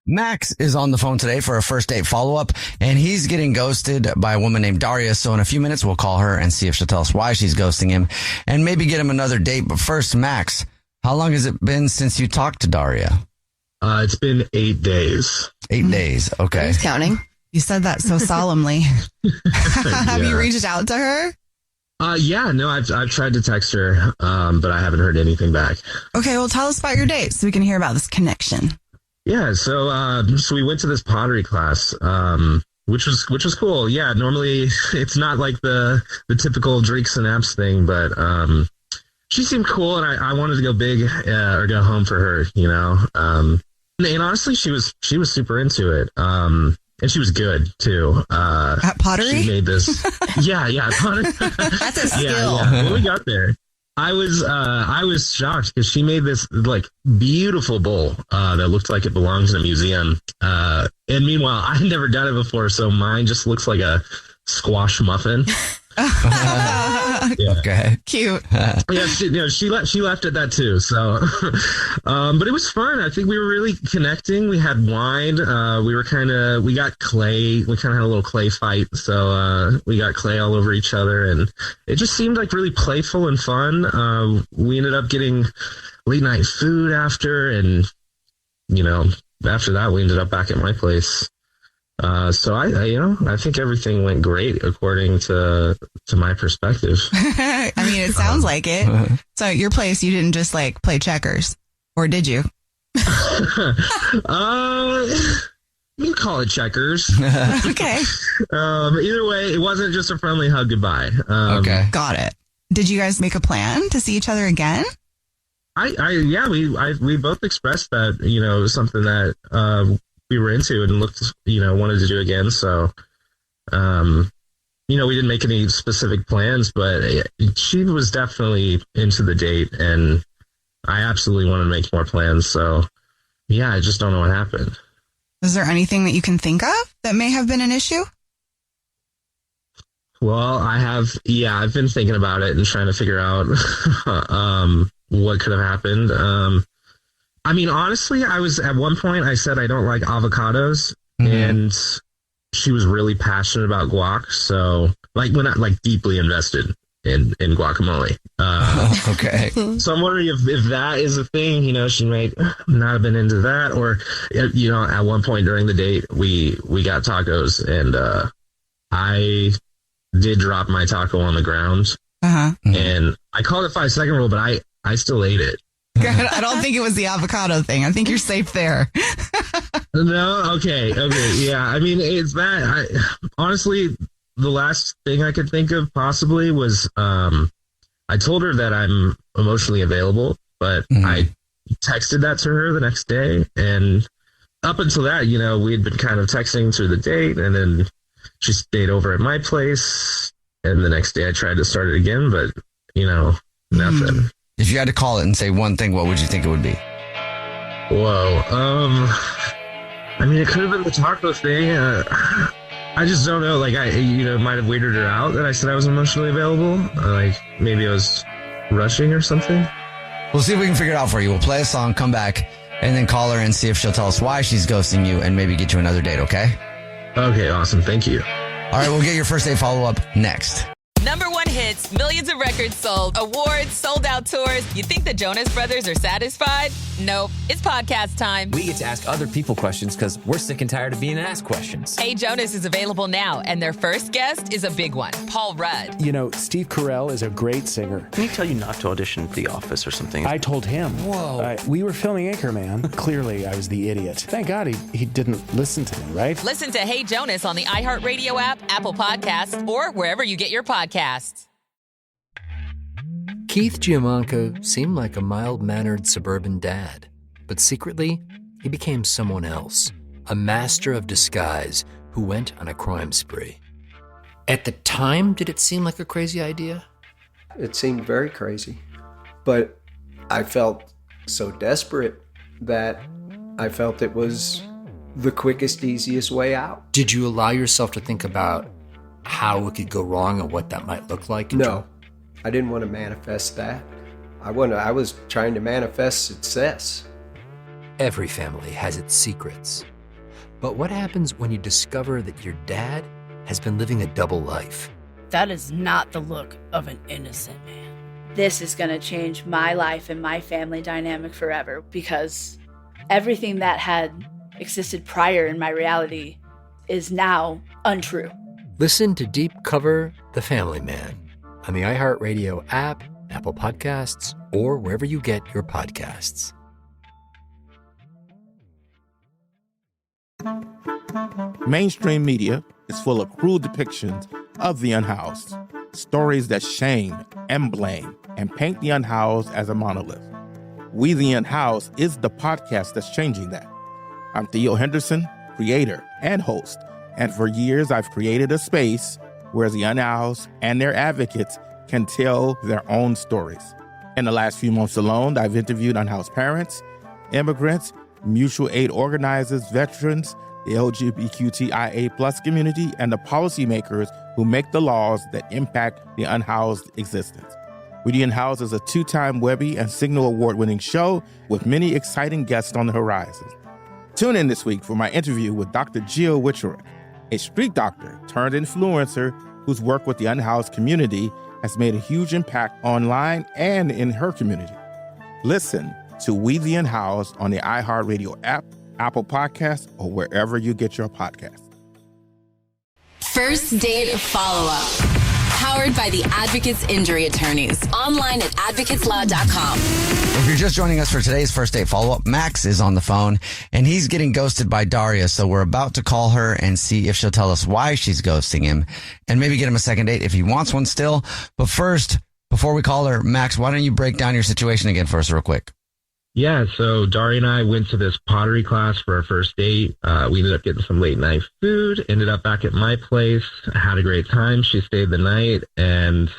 Max is on the phone today for a first date follow-up, and he's getting ghosted by a woman named Daria. So in a few minutes, we'll call her and see if she'll tell us why she's ghosting him and maybe get him another date. But first, Max, how long has it been since you talked to Daria? It's been 8 days. 8 days. Okay. Who's counting? You said that so solemnly. Have you reached out to her? Yeah, no, I've tried to text her, but I haven't heard anything back. Okay, well, tell us about your date so we can hear about this connection. Yeah, so we went to this pottery class, which was cool. Yeah, normally it's not like the typical drinks and apps thing, but she seemed cool, and I wanted to go big or go home for her, you know. And honestly, she was super into it. And she was good too. At pottery? She made this. Yeah, pottery. That's a skill. Yeah. When we got there, I was shocked because she made this like beautiful bowl that looked like it belongs in a museum. And meanwhile, I've never done it before, so mine just looks like a squash muffin. Yeah. Okay. Cute. Yeah, she left at that too. So, but it was fun. I think we were really connecting. We had wine. We got clay. We kind of had a little clay fight. So we got clay all over each other, and it just seemed like really playful and fun. We ended up getting late night food after, and after that we ended up back at my place. So I think everything went great according to my perspective. I mean, it sounds like it. So at your place, you didn't just like play checkers, or did you? You call it checkers. Okay. Either way, it wasn't just a friendly hug goodbye. Okay. Got it. Did you guys make a plan to see each other again? We both expressed that, it was something that, we were into and wanted to do again. So, we didn't make any specific plans, but she was definitely into the date, and I absolutely want to make more plans. So, yeah, I just don't know what happened. Is there anything that you can think of that may have been an issue? Well, I've been thinking about it and trying to figure out what could have happened. I mean, honestly, at one point I said I don't like avocados, and she was really passionate about guac. So we're not deeply invested in guacamole. Okay. So I'm wondering if that is a thing, she might not have been into that, or, at one point during the date, we got tacos, and I did drop my taco on the ground, and I called it 5-second rule, but I still ate it. I don't think it was the avocado thing. I think you're safe there. No? Okay. Yeah. I mean, it's that. Honestly, the last thing I could think of possibly was I told her that I'm emotionally available, but I texted that to her the next day. And up until that, we had been kind of texting through the date, and then she stayed over at my place. And the next day I tried to start it again, but, nothing. If you had to call it and say one thing, what would you think it would be? Whoa. I mean, it could have been the taco thing. I just don't know. I might have weirded her out that I said I was emotionally available. Maybe I was rushing or something. We'll see if we can figure it out for you. We'll play a song, come back, and then call her and see if she'll tell us why she's ghosting you and maybe get you another date, okay? Okay, awesome. Thank you. All right, we'll get your first date follow-up next. #1 hits, millions of records sold, awards, sold-out tours. You think the Jonas Brothers are satisfied? Nope. It's podcast time. We get to ask other people questions because we're sick and tired of being asked questions. Hey Jonas is available now, and their first guest is a big one, Paul Rudd. Steve Carell is a great singer. Can he tell you not to audition for The Office or something? I told him. Whoa. We were filming Anchorman. Clearly, I was the idiot. Thank God he didn't listen to me, right? Listen to Hey Jonas on the iHeartRadio app, Apple Podcasts, or wherever you get your podcasts. Keith Giamanco seemed like a mild-mannered suburban dad, but secretly, he became someone else, a master of disguise who went on a crime spree. At the time, did it seem like a crazy idea? It seemed very crazy, but I felt so desperate that I felt it was the quickest, easiest way out. Did you allow yourself to think about how it could go wrong and what that might look like? No, I didn't want to manifest that. I was trying to manifest success. Every family has its secrets. But what happens when you discover that your dad has been living a double life? That is not the look of an innocent man. This is going to change my life and my family dynamic forever because everything that had existed prior in my reality is now untrue. Listen to Deep Cover The Family Man on the iHeartRadio app, Apple Podcasts, or wherever you get your podcasts. Mainstream media is full of cruel depictions of the unhoused, stories that shame and blame and paint the unhoused as a monolith. We the Unhoused is the podcast that's changing that. I'm Theo Henderson, creator and host, and for years I've created a space where the unhoused and their advocates can tell their own stories. In the last few months alone, I've interviewed unhoused parents, immigrants, mutual aid organizers, veterans, the LGBTQIA+ community, and the policymakers who make the laws that impact the unhoused existence. We the Unhoused is a 2-time Webby and Signal Award-winning show with many exciting guests on the horizon. Tune in this week for my interview with Dr. Jill Wicherick, a street doctor turned influencer whose work with the unhoused community has made a huge impact online and in her community. Listen to We the Unhoused on the iHeartRadio app, Apple Podcasts, or wherever you get your podcasts. First Date Follow-Up. Powered by the Advocates Injury Attorneys. Online at advocateslaw.com. If you're just joining us for today's First Date Follow-Up, Max is on the phone, and he's getting ghosted by Daria, so we're about to call her and see if she'll tell us why she's ghosting him, and maybe get him a second date if he wants one still. But first, before we call her, Max, why don't you break down your situation again for us real quick? Yeah, so Daria and I went to this pottery class for our first date. We ended up getting some late night food, ended up back at my place. I had a great time. She stayed the night, and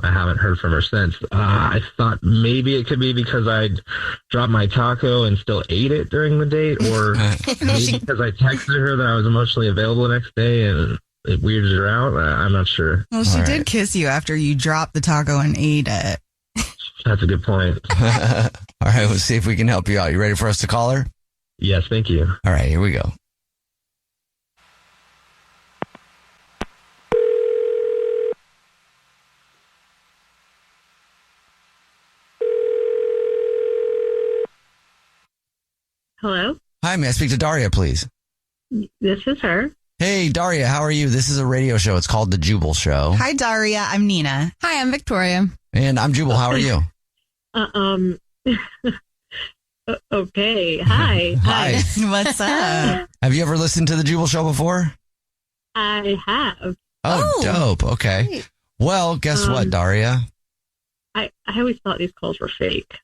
I haven't heard from her since. I thought maybe it could be because I'd dropped my taco and still ate it during the date, or maybe because I texted her that I was emotionally available the next day and it weirded her out. I'm not sure. Well, she did kiss you after you dropped the taco and ate it. That's a good point. All right, let's see if we can help you out. You ready for us to call her? Yes, thank you. All right, here we go. Hello? Hi, may I speak to Daria, please? This is her. Hey, Daria, how are you? This is a radio show. It's called The Jubal Show. Hi, Daria. I'm Nina. Hi, I'm Victoria. And I'm Jubal. How are you? Okay. Hi. Hi. What's up? Have you ever listened to The Jubal Show before? I have. Oh, dope. Okay. Great. Well, guess what, Daria? I always thought these calls were fake.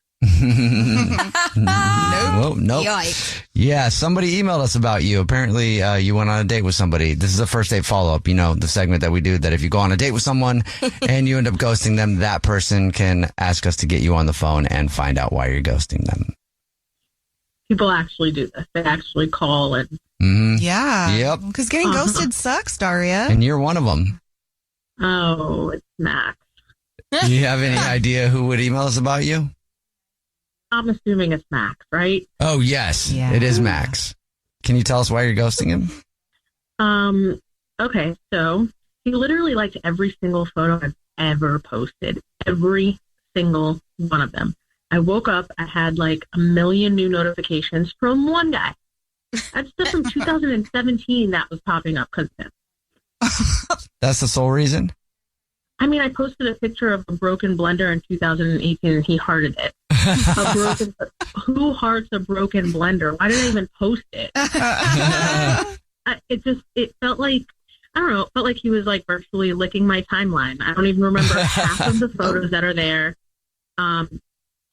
Nope. Yikes. Yeah, somebody emailed us about you. Apparently, you went on a date with somebody. This is a first date follow-up, you know, the segment that we do, that if you go on a date with someone and you end up ghosting them, that person can ask us to get you on the phone and find out why you're ghosting them. People actually do this. They actually call and... Mm-hmm. Yeah. Yep. Because getting ghosted sucks, Daria. And you're one of them. Oh, it's Max. Do you have any idea who would email us about you? I'm assuming it's Max, right? Oh, yes. Yeah. It is Max. Can you tell us why you're ghosting him? Okay, so he literally liked every single photo I've ever posted. Every single one of them. I woke up, I had like 1 million new notifications from one guy. That's stuff from 2017 that was popping up because of him. That's the sole reason? I mean, I posted a picture of a broken blender in 2018 and he hearted it. Who hearts a broken blender? Why did I even post it? It felt like, I don't know, it felt like he was like virtually licking my timeline. I don't even remember half of the photos that are there. And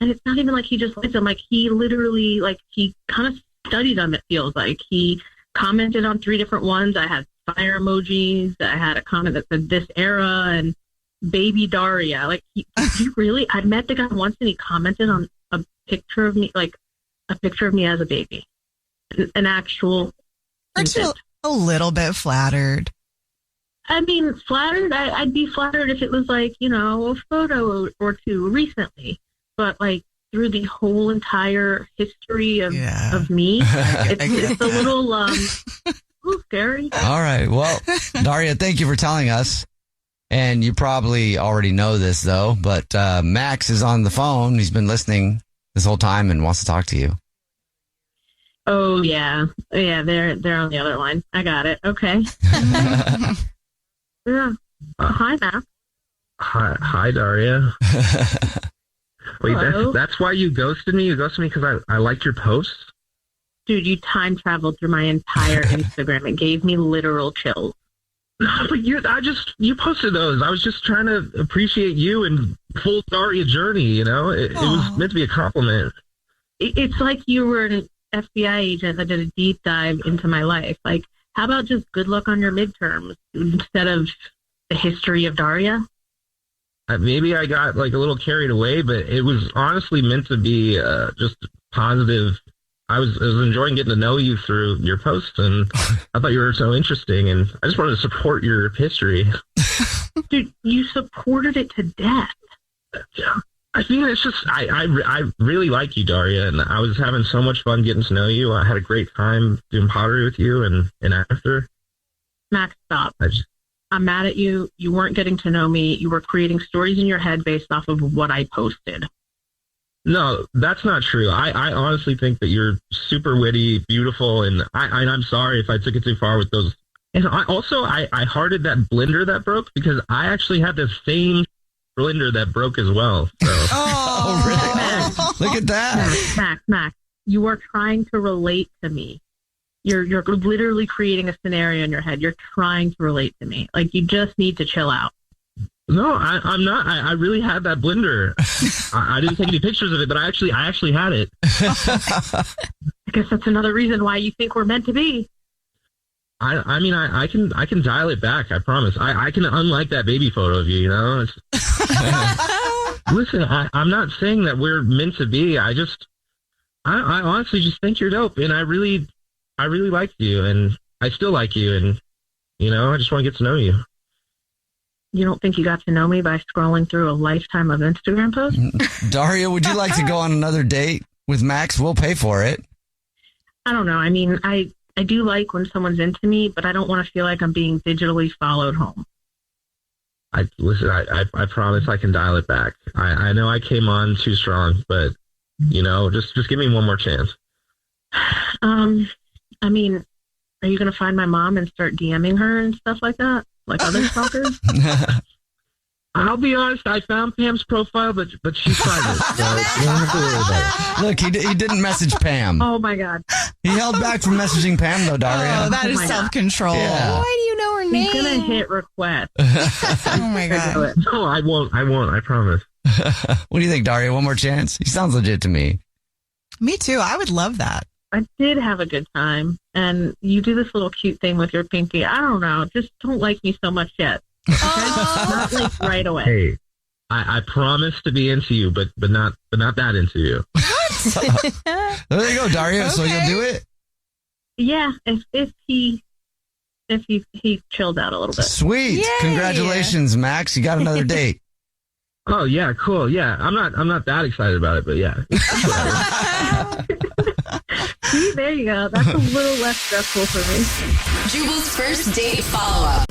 it's not even like he just liked them. Like he literally, like he kind of studied them, it feels like. He commented on 3 different ones. I had fire emojis. I had a comment that said this era and baby Daria. Like he really, I met the guy once and he commented on a picture of me, like a picture of me as a baby. An actual. Aren't you a little bit flattered? I mean, flattered. I'd be flattered if it was like, you know, a photo or 2 recently. But like through the whole entire history of me. It's a little scary. All right. Well, Daria, thank you for telling us. And you probably already know this, though, but Max is on the phone. He's been listening this whole time and wants to talk to you. Oh, yeah. Yeah, they're on the other line. I got it. Okay. Yeah. Hi, Max. Hi, Daria. Wait, that's why you ghosted me? You ghosted me because I liked your posts? Dude, you time traveled through my entire Instagram. It gave me literal chills. No, but you posted those. I was just trying to appreciate you and full Daria journey, you know? It was meant to be a compliment. It's like you were an FBI agent that did a deep dive into my life. Like, how about just good luck on your midterms instead of the history of Daria? Maybe I got like a little carried away, but it was honestly meant to be just positive. I was enjoying getting to know you through your posts, and I thought you were so interesting, and I just wanted to support your history. Dude, you supported it to death. Yeah. I mean, it's just, I really like you, Daria, and I was having so much fun getting to know you. I had a great time doing pottery with you and after. Max, stop. I'm mad at you. You weren't getting to know me. You were creating stories in your head based off of what I posted. No, that's not true. I honestly think that you're super witty, beautiful, and I'm sorry if I took it too far with those. And I hearted that blender that broke because I actually had the same blender that broke as well. So. Oh, really? Look at that. Max, you are trying to relate to me. You're literally creating a scenario in your head. You're trying to relate to me. Like, you just need to chill out. No, I'm not. I really had that blender. I didn't take any pictures of it, but I actually had it. I guess that's another reason why you think we're meant to be. I mean, I can dial it back. I promise. I can unlike that baby photo of you. You know. Listen, I'm not saying that we're meant to be. I honestly just think you're dope, and I really like you, and I still like you, and you know, I just want to get to know you. You don't think you got to know me by scrolling through a lifetime of Instagram posts? Daria, would you like to go on another date with Max? We'll pay for it. I don't know. I mean, I do like when someone's into me, but I don't want to feel like I'm being digitally followed home. I promise I can dial it back. I know I came on too strong, but you know, just give me one more chance. I mean, are you going to find my mom and start DMing her and stuff like that? Like other stalkers? I'll be honest, I found Pam's profile, but she's private, so you don't have to worry about it. Look, he didn't message Pam. Oh, my God. He held back from messaging Pam, though, Daria. Oh, that is self-control. Yeah. Why do you know her name? He's going to hit request. Oh, my God. No, I won't, I promise. What do you think, Daria? One more chance? He sounds legit to me. Me too. I would love that. I did have a good time, and you do this little cute thing with your pinky. I don't know. Just don't like me so much yet. Not like right away. Hey, I promise to be into you, but not that into you. There you go, Daria. Okay. So you'll do it? Yeah, if he chilled out a little bit. Sweet. Yay. Congratulations, Max. You got another date. Oh yeah, cool. Yeah, I'm not that excited about it, but yeah. See, there you go. That's a little less stressful for me. Jubal's first date follow-up.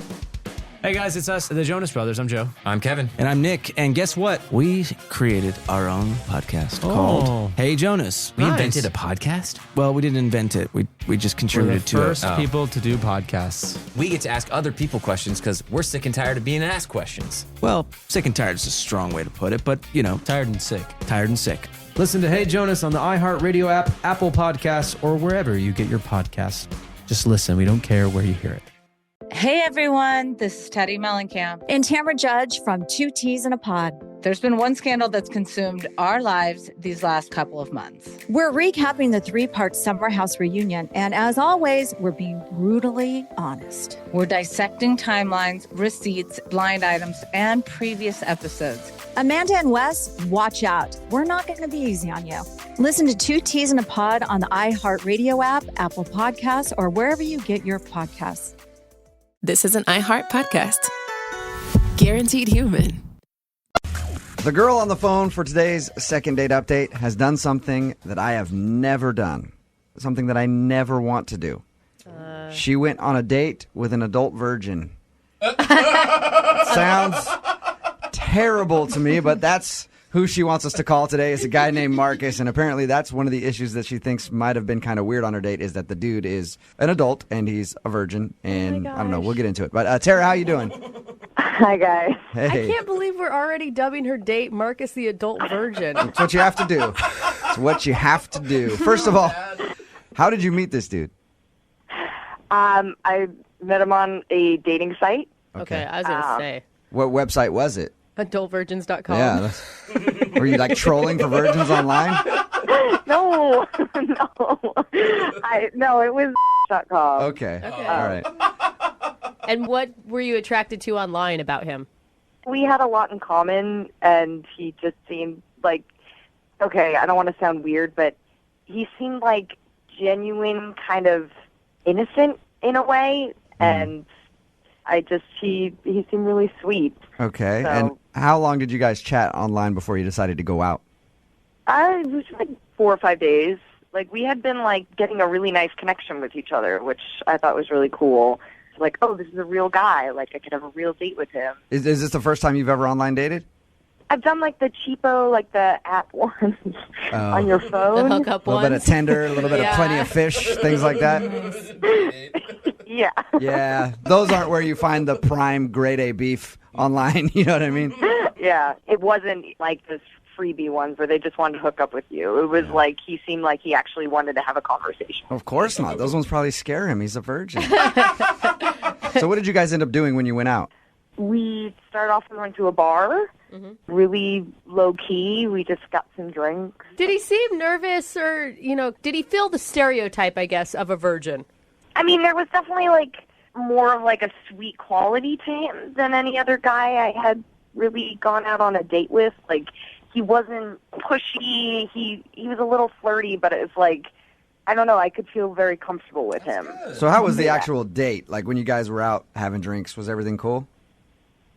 Hey guys, it's us, the Jonas Brothers. I'm Joe. I'm Kevin. And I'm Nick. And guess what? We created our own podcast called Hey Jonas. We invented a podcast? Well, we didn't invent it. We just contributed to it. We're the first people to do podcasts. We get to ask other people questions because we're sick and tired of being asked questions. Well, sick and tired is a strong way to put it, but you know. Tired and sick. Tired and sick. Listen to Hey Jonas on the iHeartRadio app, Apple Podcasts, or wherever you get your podcasts. Just listen. We don't care where you hear it. Hey everyone, this is Teddy Mellencamp and Tamara Judge from Two Teas in a Pod. There's been one scandal that's consumed our lives these last couple of months. We're recapping the 3-part Summer House reunion, and as always, we're being brutally honest. We're dissecting timelines, receipts, blind items, and previous episodes. Amanda and Wes, watch out. We're not going to be easy on you. Listen to Two Teas in a Pod on the iHeartRadio app, Apple Podcasts, or wherever you get your podcasts. This is an iHeart podcast. Guaranteed Human. The girl on the phone for today's second date update has done something that I have never done. Something that I never want to do. She went on a date with an adult virgin. Sounds terrible to me, but that's who she wants us to call today. Is a guy named Marcus, and apparently that's one of the issues that she thinks might have been kind of weird on her date, is that the dude is an adult and he's a virgin, and I don't know, we'll get into it. But Tara, how you doing? Hi, guys. Hey. I can't believe we're already dubbing her date Marcus the adult virgin. It's what you have to do. It's what you have to do. First of all, how did you meet this dude? I met him on a dating site. Okay, I was going to say. What website was it? Adultvirgins.com. Yeah. Were you like trolling for virgins online? No. No, it was .com. Okay. All right. And what were you attracted to online about him? We had a lot in common, and he just seemed like, okay, I don't want to sound weird, but he seemed like genuine, kind of innocent in a way, and he seemed really sweet. Okay. So, and how long did you guys chat online before you decided to go out? It was like 4 or 5 days. Like, we had been like getting a really nice connection with each other, which I thought was really cool. Like, oh, this is a real guy. Like, I could have a real date with him. Is this the first time you've ever online dated? I've done like the cheapo, like the app ones on your phone. The hookup A little bit of Tinder, a little bit of Plenty of Fish, things like that. Yeah. Yeah, those aren't where you find the prime grade A beef online. You know what I mean? Yeah, it wasn't like this freebie ones where they just wanted to hook up with you. It was like he seemed like he actually wanted to have a conversation. Of course not. Those ones probably scare him. He's a virgin. So what did you guys end up doing when you went out? We started off and went to a bar. Really low key. We just got some drinks. Did he seem nervous, or, did he feel the stereotype, I guess, of a virgin? I mean, there was definitely like more of like a sweet quality to him than any other guy I had really gone out on a date with. Like, he wasn't pushy. He was a little flirty, but it was like, I don't know, I could feel very comfortable with him. So how was the actual date? Like when you guys were out having drinks, was everything cool?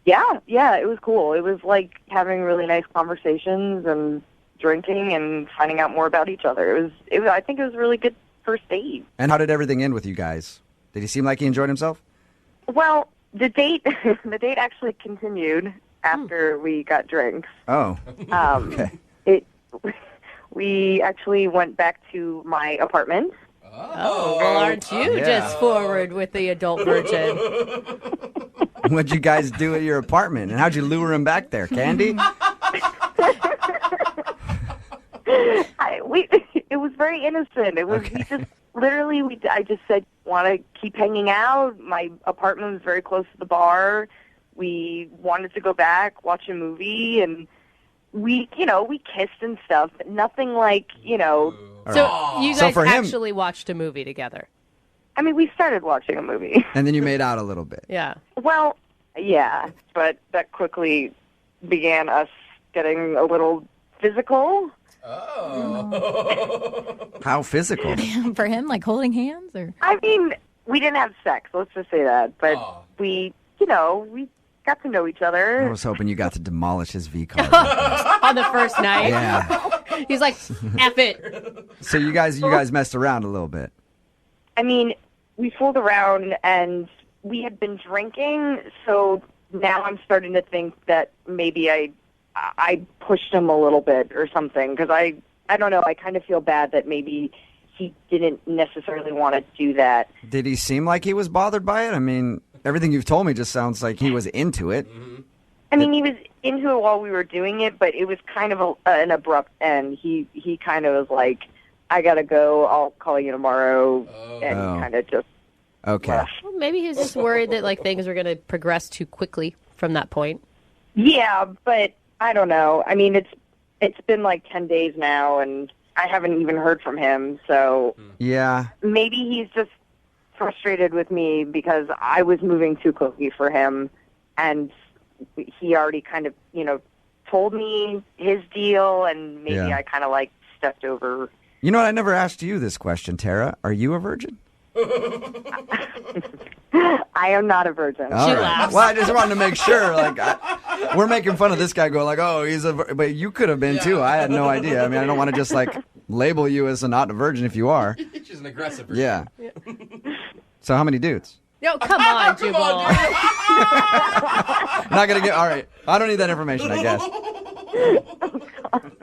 Yeah, it was cool. It was like having really nice conversations and drinking and finding out more about each other. It was I think it was a really good first date. And how did everything end with you guys? Did he seem like he enjoyed himself? Well, the date actually continued after we got drinks. Oh. Okay. We actually went back to my apartment. Oh, well, aren't you just forward with the adult virgin? What'd you guys do at your apartment? And how'd you lure him back there? Candy? It was very innocent. It was we just literally I just said, want to keep hanging out. My apartment was very close to the bar. We wanted to go back, watch a movie, and we kissed and stuff, but nothing like, So you guys actually watched a movie together? I mean, we started watching a movie. And then you made out a little bit. Yeah. Well, yeah, but that quickly began us getting a little physical. Oh. How physical? For him, like holding hands? Or I mean, we didn't have sex, let's just say that, but we got to know each other. I was hoping you got to demolish his V card. On the first night? Yeah. He's like, F it. So you guys messed around a little bit. I mean, we fooled around and we had been drinking, so now I'm starting to think that maybe I pushed him a little bit or something, because I don't know, I kind of feel bad that maybe he didn't necessarily want to do that. Did he seem like he was bothered by it? I mean, everything you've told me just sounds like he was into it. I mean, he was into it while we were doing it, but it was kind of an abrupt end. He kind of was like, I gotta go, I'll call you tomorrow, and kind of just left. Well, maybe he was just worried that like things were going to progress too quickly from that point. Yeah, but I don't know. I mean, it's been like 10 days now, and I haven't even heard from him, so yeah, maybe he's just frustrated with me because I was moving too quickly for him, and he already kind of, told me his deal, and maybe I kind of like stepped over. You know what? I never asked you this question, Tara. Are you a virgin? I am not a virgin. All right. Well, I just wanted to make sure. Like, we're making fun of this guy going like, oh, but you could have been too. I had no idea. I mean, I don't want to just like label you as not a virgin if you are. She's an aggressive virgin. Yeah. So how many dudes? No, come on, Jubal. Not going to get, all right. I don't need that information, I guess.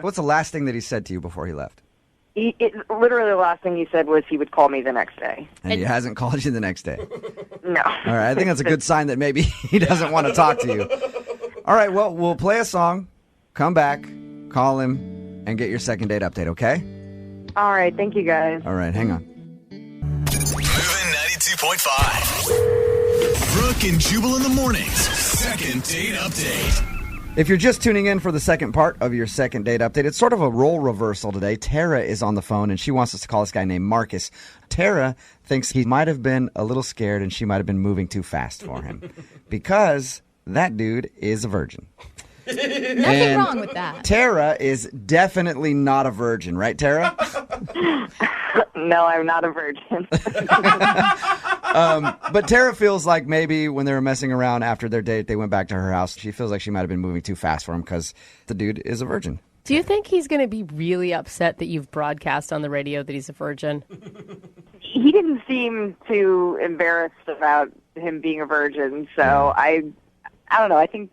What's the last thing that he said to you before he left? Literally the last thing he said was he would call me the next day. And he hasn't called you the next day? No. All right, I think that's a good sign that maybe he doesn't want to talk to you. All right, well, we'll play a song, come back, call him, and get your second date update, okay? All right, thank you guys. All right, hang on. Moving 92.5. Brooke and Jubal in the mornings. Second date update. If you're just tuning in for the second part of your second date update, it's sort of a role reversal today. Tara is on the phone, and she wants us to call this guy named Marcus. Tara thinks he might have been a little scared, and she might have been moving too fast for him because that dude is a virgin. Nothing wrong with that. Tara is definitely not a virgin, right, Tara? No, I'm not a virgin. But Tara feels like maybe when they were messing around after their date, they went back to her house. She feels like she might have been moving too fast for him because the dude is a virgin. Do you think he's going to be really upset that you've broadcast on the radio that he's a virgin? He didn't seem too embarrassed about him being a virgin, so I don't know. I think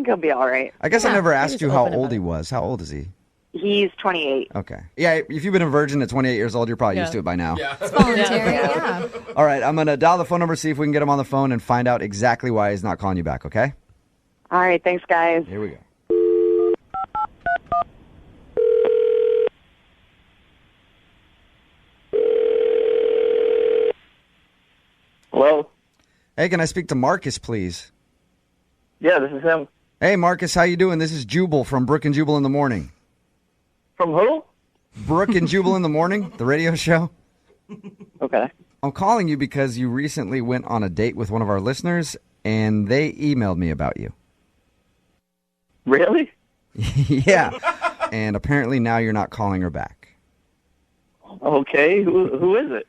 he'll be all right. I guess I never asked you how old he was. How old is he? He's 28. Okay. Yeah, if you've been a virgin at 28 years old, you're probably used to it by now. Yeah. It's voluntary, yeah. All right, I'm going to dial the phone number, see if we can get him on the phone and find out exactly why he's not calling you back, okay? All right, thanks, guys. Here we go. Hello? Hey, can I speak to Marcus, please? Yeah, this is him. Hey, Marcus, how you doing? This is Jubal from Brooke and Jubal in the Morning. From who? Brooke and Jubal in the Morning, the radio show. Okay. I'm calling you because you recently went on a date with one of our listeners, and they emailed me about you. Really? Yeah. And apparently now you're not calling her back. Okay, who is it?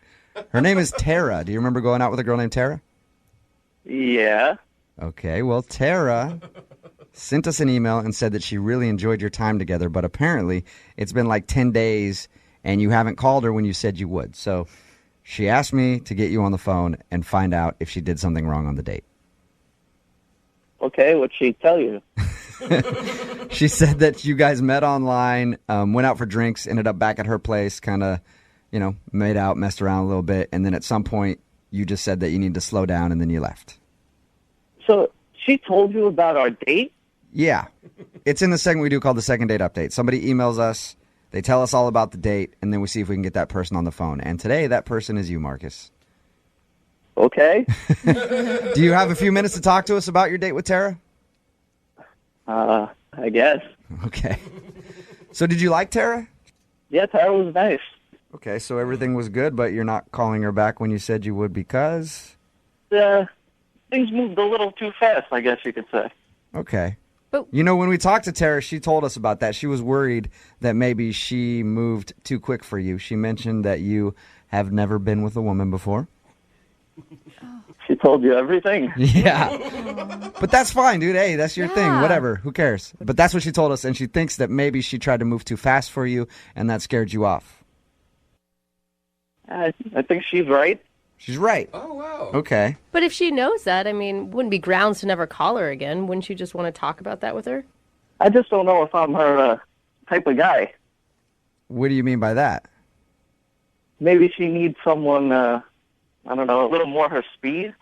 Her name is Tara. Do you remember going out with a girl named Tara? Yeah. Okay, well, Tara sent us an email and said that she really enjoyed your time together, but apparently it's been like 10 days and you haven't called her when you said you would. So she asked me to get you on the phone and find out if she did something wrong on the date. Okay, what'd she tell you? She said that you guys met online, went out for drinks, ended up back at her place, kind of, made out, messed around a little bit, and then at some point you just said that you need to slow down and then you left. So she told you about our date? Yeah. It's in the segment we do called the second date update. Somebody emails us, they tell us all about the date, and then we see if we can get that person on the phone. And today, that person is you, Marcus. Okay. Do you have a few minutes to talk to us about your date with Tara? I guess. Okay. So did you like Tara? Yeah, Tara was nice. Okay, so everything was good, but you're not calling her back when you said you would because? Things moved a little too fast, I guess you could say. Okay. When we talked to Tara, she told us about that. She was worried that maybe she moved too quick for you. She mentioned that you have never been with a woman before. She told you everything? Yeah. But that's fine, dude. Hey, that's your thing. Whatever. Who cares? But that's what she told us, and she thinks that maybe she tried to move too fast for you, and that scared you off. I think she's right. She's right. Oh, wow. Okay. But if she knows that, wouldn't be grounds to never call her again. Wouldn't you just want to talk about that with her? I just don't know if I'm her type of guy. What do you mean by that? Maybe she needs someone, I don't know, a little more her speed.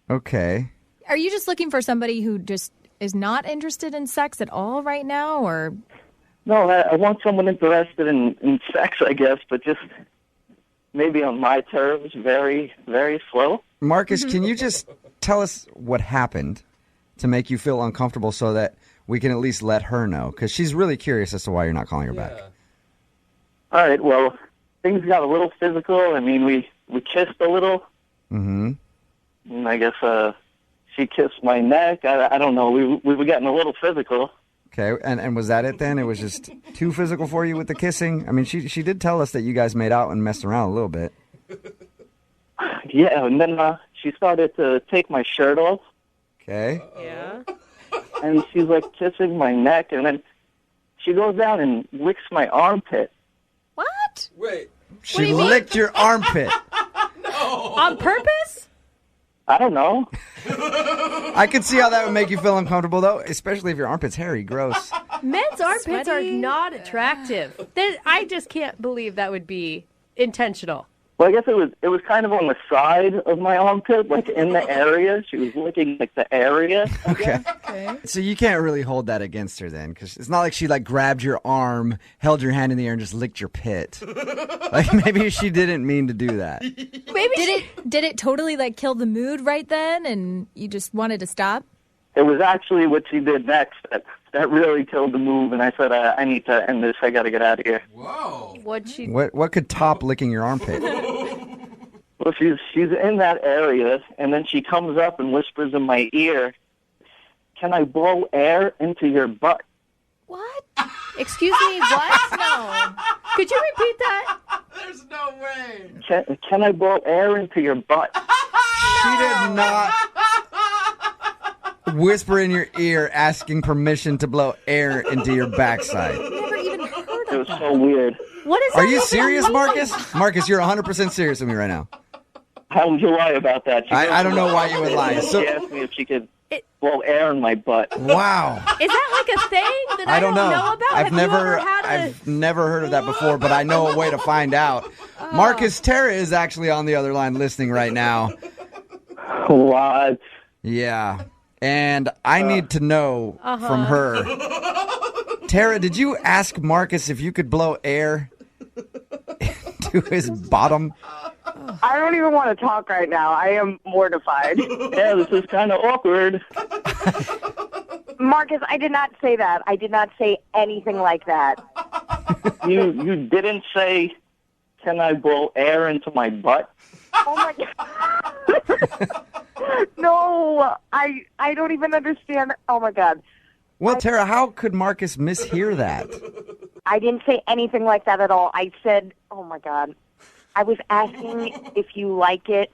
Okay. Are you just looking for somebody who just is not interested in sex at all right now, or? No, I want someone interested in sex, I guess, but just maybe on my terms, very, very slow. Marcus, can you just tell us what happened to make you feel uncomfortable so that we can at least let her know? Because she's really curious as to why you're not calling her back. All right, well, things got a little physical. We kissed a little. Mm-hmm. And I guess she kissed my neck. I don't know. We were getting a little physical. Okay, and was that it then? It was just too physical for you with the kissing? She did tell us that you guys made out and messed around a little bit. Yeah, and then she started to take my shirt off. Okay. Yeah. and she's like kissing my neck, and then she goes down and licks my armpit. What? Wait. She licked your armpit. On purpose? I don't know. I could see how that would make you feel uncomfortable, though, especially if your armpit's hairy. Gross. Men's armpits are Sweaty. not attractive. I just can't believe that would be intentional. Well, I guess it was kind of on the side of my armpit, like in the area. She was licking like the area. Okay. So you can't really hold that against her then, because it's not like she like grabbed your arm, held your hand in the air, and just licked your pit. Like maybe she didn't mean to do that. Maybe did it totally like kill the mood right then, and you just wanted to stop? It was actually what she did next that really killed the move, and I said, I need to end this. I got to get out of here. Whoa. What could top licking your armpit? Well, she's in that area, and then she comes up and whispers in my ear, "Can I blow air into your butt?" What? Excuse me, what? No. Could you repeat that? There's no way. Can I blow air into your butt? She did not whisper in your ear asking permission to blow air into your backside. Never even heard It was so weird. What is that? Are you serious, Marcus? Marcus, you're 100% serious with me right now. How would you lie about that? I don't know why you would lie. She asked me if she could blow air in my butt. Wow. Is that like a thing that I don't know about? I've Have you ever had I've never heard of that before, but I know a way to find out. Marcus, Tara is actually on the other line listening right now. What? Yeah. And I need to know from her. Tara, did you ask Marcus if you could blow air to his bottom? I don't even want to talk right now. I am mortified. Yeah, this is kind of awkward. Marcus, I did not say that. I did not say anything like that. You didn't say, "Can I blow air into my butt?" Oh my God. No, I don't even understand. Oh my God. Well, Tara, how could Marcus mishear that? I didn't say anything like that at all. I said, oh my God. I was asking if you like it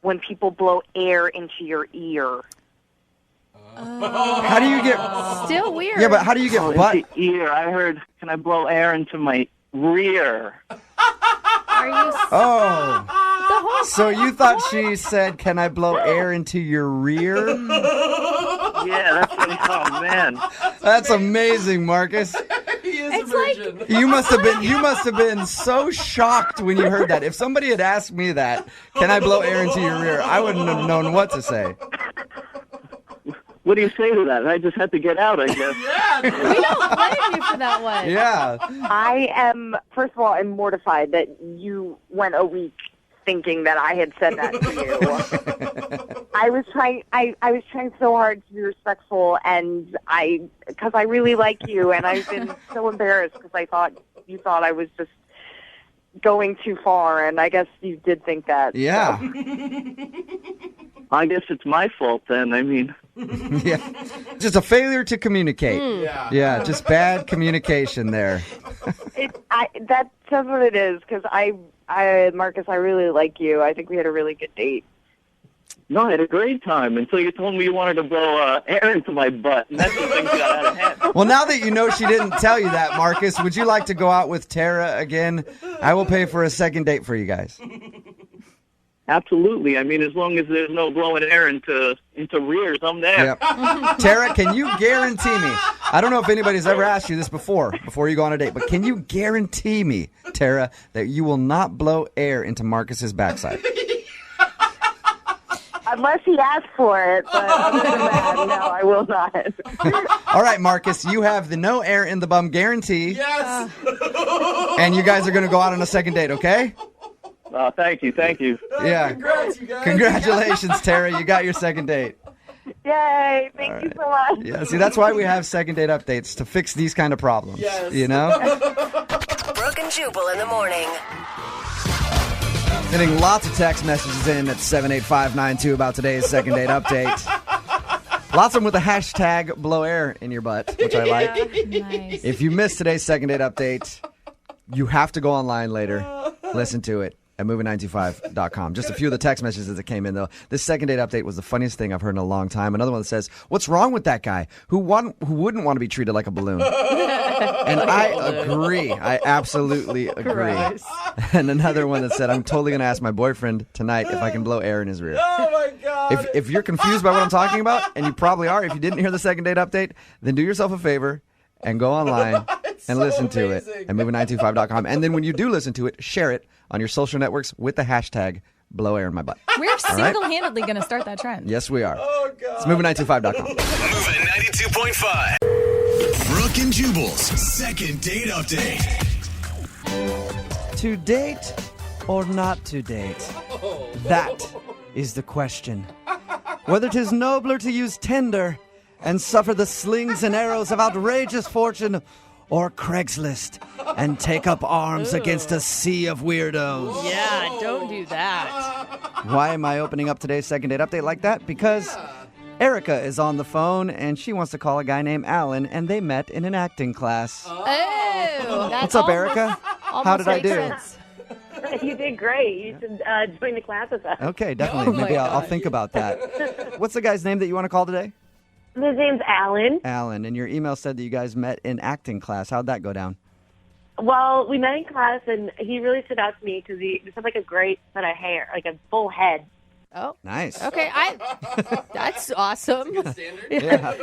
when people blow air into your ear. How do you get... Still weird. Yeah, but how do you get butt... Into ear. I heard, "Can I blow air into my rear?" Are you... Oh. So you thought she said, "Can I blow air into your rear?" Yeah, that's what oh man. That's amazing, Marcus. It's like... You must have been so shocked when you heard that. If somebody had asked me that, "Can I blow air into your rear?" I wouldn't have known what to say. What do you say to that? I just had to get out, I guess. We don't blame you for that one. Yeah. I am, first of all, I'm mortified that you went a week thinking that I had said that to you. I was trying so hard to be respectful, and because I really like you, and I've been so embarrassed because you thought I was just going too far, and I guess you did think that. Yeah. So. I guess it's my fault then. I mean, yeah, just a failure to communicate. Yeah, just bad communication there. That says what it is, because Marcus, I really like you. I think we had a really good date. No, I had a great time until you told me you wanted to blow air into my butt, and that's when things got out of hand. Well, now that you know she didn't tell you that, Marcus, would you like to go out with Tara again? I will pay for a second date for you guys. Absolutely. I mean, as long as there's no blowing air into rears, I'm there. Yep. Tara, can you guarantee me? I don't know if anybody's ever asked you this before you go on a date, but can you guarantee me, Tara, that you will not blow air into Marcus's backside? Unless he asks for it, but other than that, no, I will not. All right, Marcus, you have the no air in the bum guarantee. Yes. And you guys are going to go out on a second date, okay? Thank you. Yeah. Congrats, you guys. Congratulations, Tara. You got your second date. Yay. Thank you so much. Yeah, see, that's why we have second date updates, to fix these kind of problems. Yes. You know? Brooke and Jubal in the morning. Getting lots of text messages in at 78592 about today's second date update. Lots of them with the hashtag blow air in your butt, which I like. Nice. If you missed today's second date update, you have to go online later. Listen to it. at moving925.com. Just a few of the text messages that came in, though. This second date update was the funniest thing I've heard in a long time. Another one that says, what's wrong with that guy who wouldn't want to be treated like a balloon? And I agree. I absolutely agree. And another one that said, I'm totally going to ask my boyfriend tonight if I can blow air in his rear. Oh, my God. If you're confused by what I'm talking about, and you probably are, if you didn't hear the second date update, then do yourself a favor and go online and listen to it at moving925.com. And then when you do listen to it, share it on your social networks with the hashtag blow air in my butt. We're single-handedly going to start that trend. Yes, we are. Oh, God. It's moving925.com. Moving 92.5. Brooke and Jubal's second date update. To date or not to date? That is the question. Whether 'tis nobler to use Tinder and suffer the slings and arrows of outrageous fortune, or Craigslist and take up arms against a sea of weirdos. Yeah, don't do that. Why am I opening up today's second date update like that? Because Erica is on the phone and she wants to call a guy named Alan, and they met in an acting class. Oh, What's up, Erica? How did I do? Sense. You did great. You should join the class with us. Okay, definitely. Maybe I'll think about that. What's the guy's name that you want to call today? His name's Alan. Alan, and your email said that you guys met in acting class. How'd that go down? Well, we met in class, and he really stood out to me because he had like a great set of hair, like a full head. Oh, nice. Okay, that's awesome. Yeah.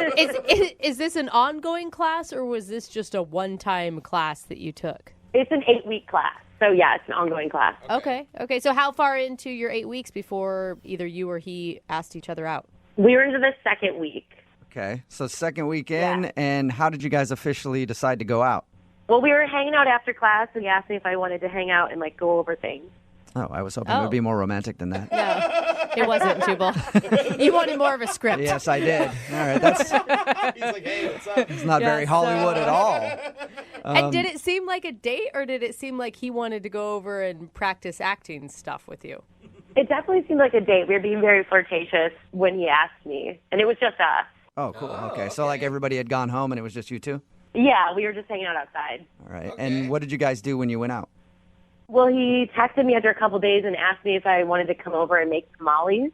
Is this an ongoing class, or was this just a one-time class that you took? It's an 8-week class. So, yeah, it's an ongoing class. Okay. So how far into your 8 weeks before either you or he asked each other out? We were into the second week. Okay, so second week in, and how did you guys officially decide to go out? Well, we were hanging out after class, and he asked me if I wanted to hang out and, like, go over things. Oh, I was hoping it would be more romantic than that. No, it wasn't, Jubal. You wanted more of a script. Yes, I did. All right, that's... He's like, hey, what's up? It's not very Hollywood at all. And did it seem like a date, or did it seem like he wanted to go over and practice acting stuff with you? It definitely seemed like a date. We were being very flirtatious when he asked me, and it was just us. Oh, cool. Okay, so like everybody had gone home and it was just you two? Yeah, we were just hanging out outside. All right, and what did you guys do when you went out? Well, he texted me after a couple days and asked me if I wanted to come over and make tamales.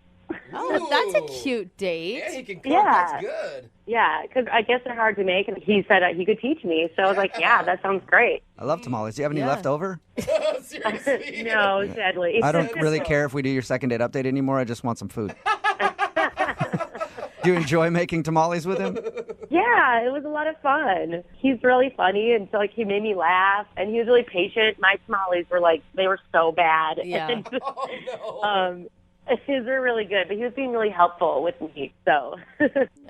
Oh, that's a cute date. Yeah, he can cook. That's good. Yeah, because I guess they're hard to make, and he said he could teach me. So I was like, yeah, that sounds great. I love tamales. Do you have any left over? Seriously? No, sadly. I don't really care if we do your second date update anymore. I just want some food. Do you enjoy making tamales with him? Yeah, it was a lot of fun. He's really funny, and so he made me laugh, and he was really patient. My tamales were they were so bad. Yeah. And, his were really good, but he was being really helpful with me. So.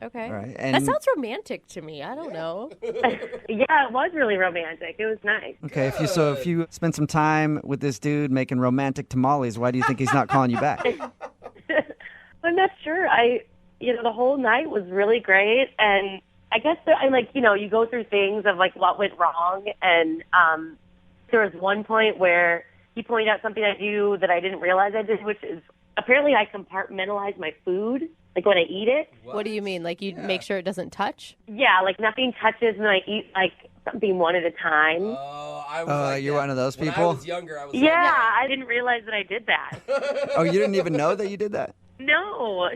Okay. All right, That and sounds romantic to me. I don't know. Yeah, it was really romantic. It was nice. okay, if you spend some time with this dude making romantic tamales, why do you think he's not calling you back? I'm not sure. The whole night was really great, and I guess you go through things of what went wrong, and there was one point where he pointed out something I do that I didn't realize I did, which is apparently I compartmentalize my food, when I eat it. What do you mean? You make sure it doesn't touch? Yeah, nothing touches, and I eat something one at a time. You're one of those people? When I was younger, I was I didn't realize that I did that. Oh, you didn't even know that you did that? No,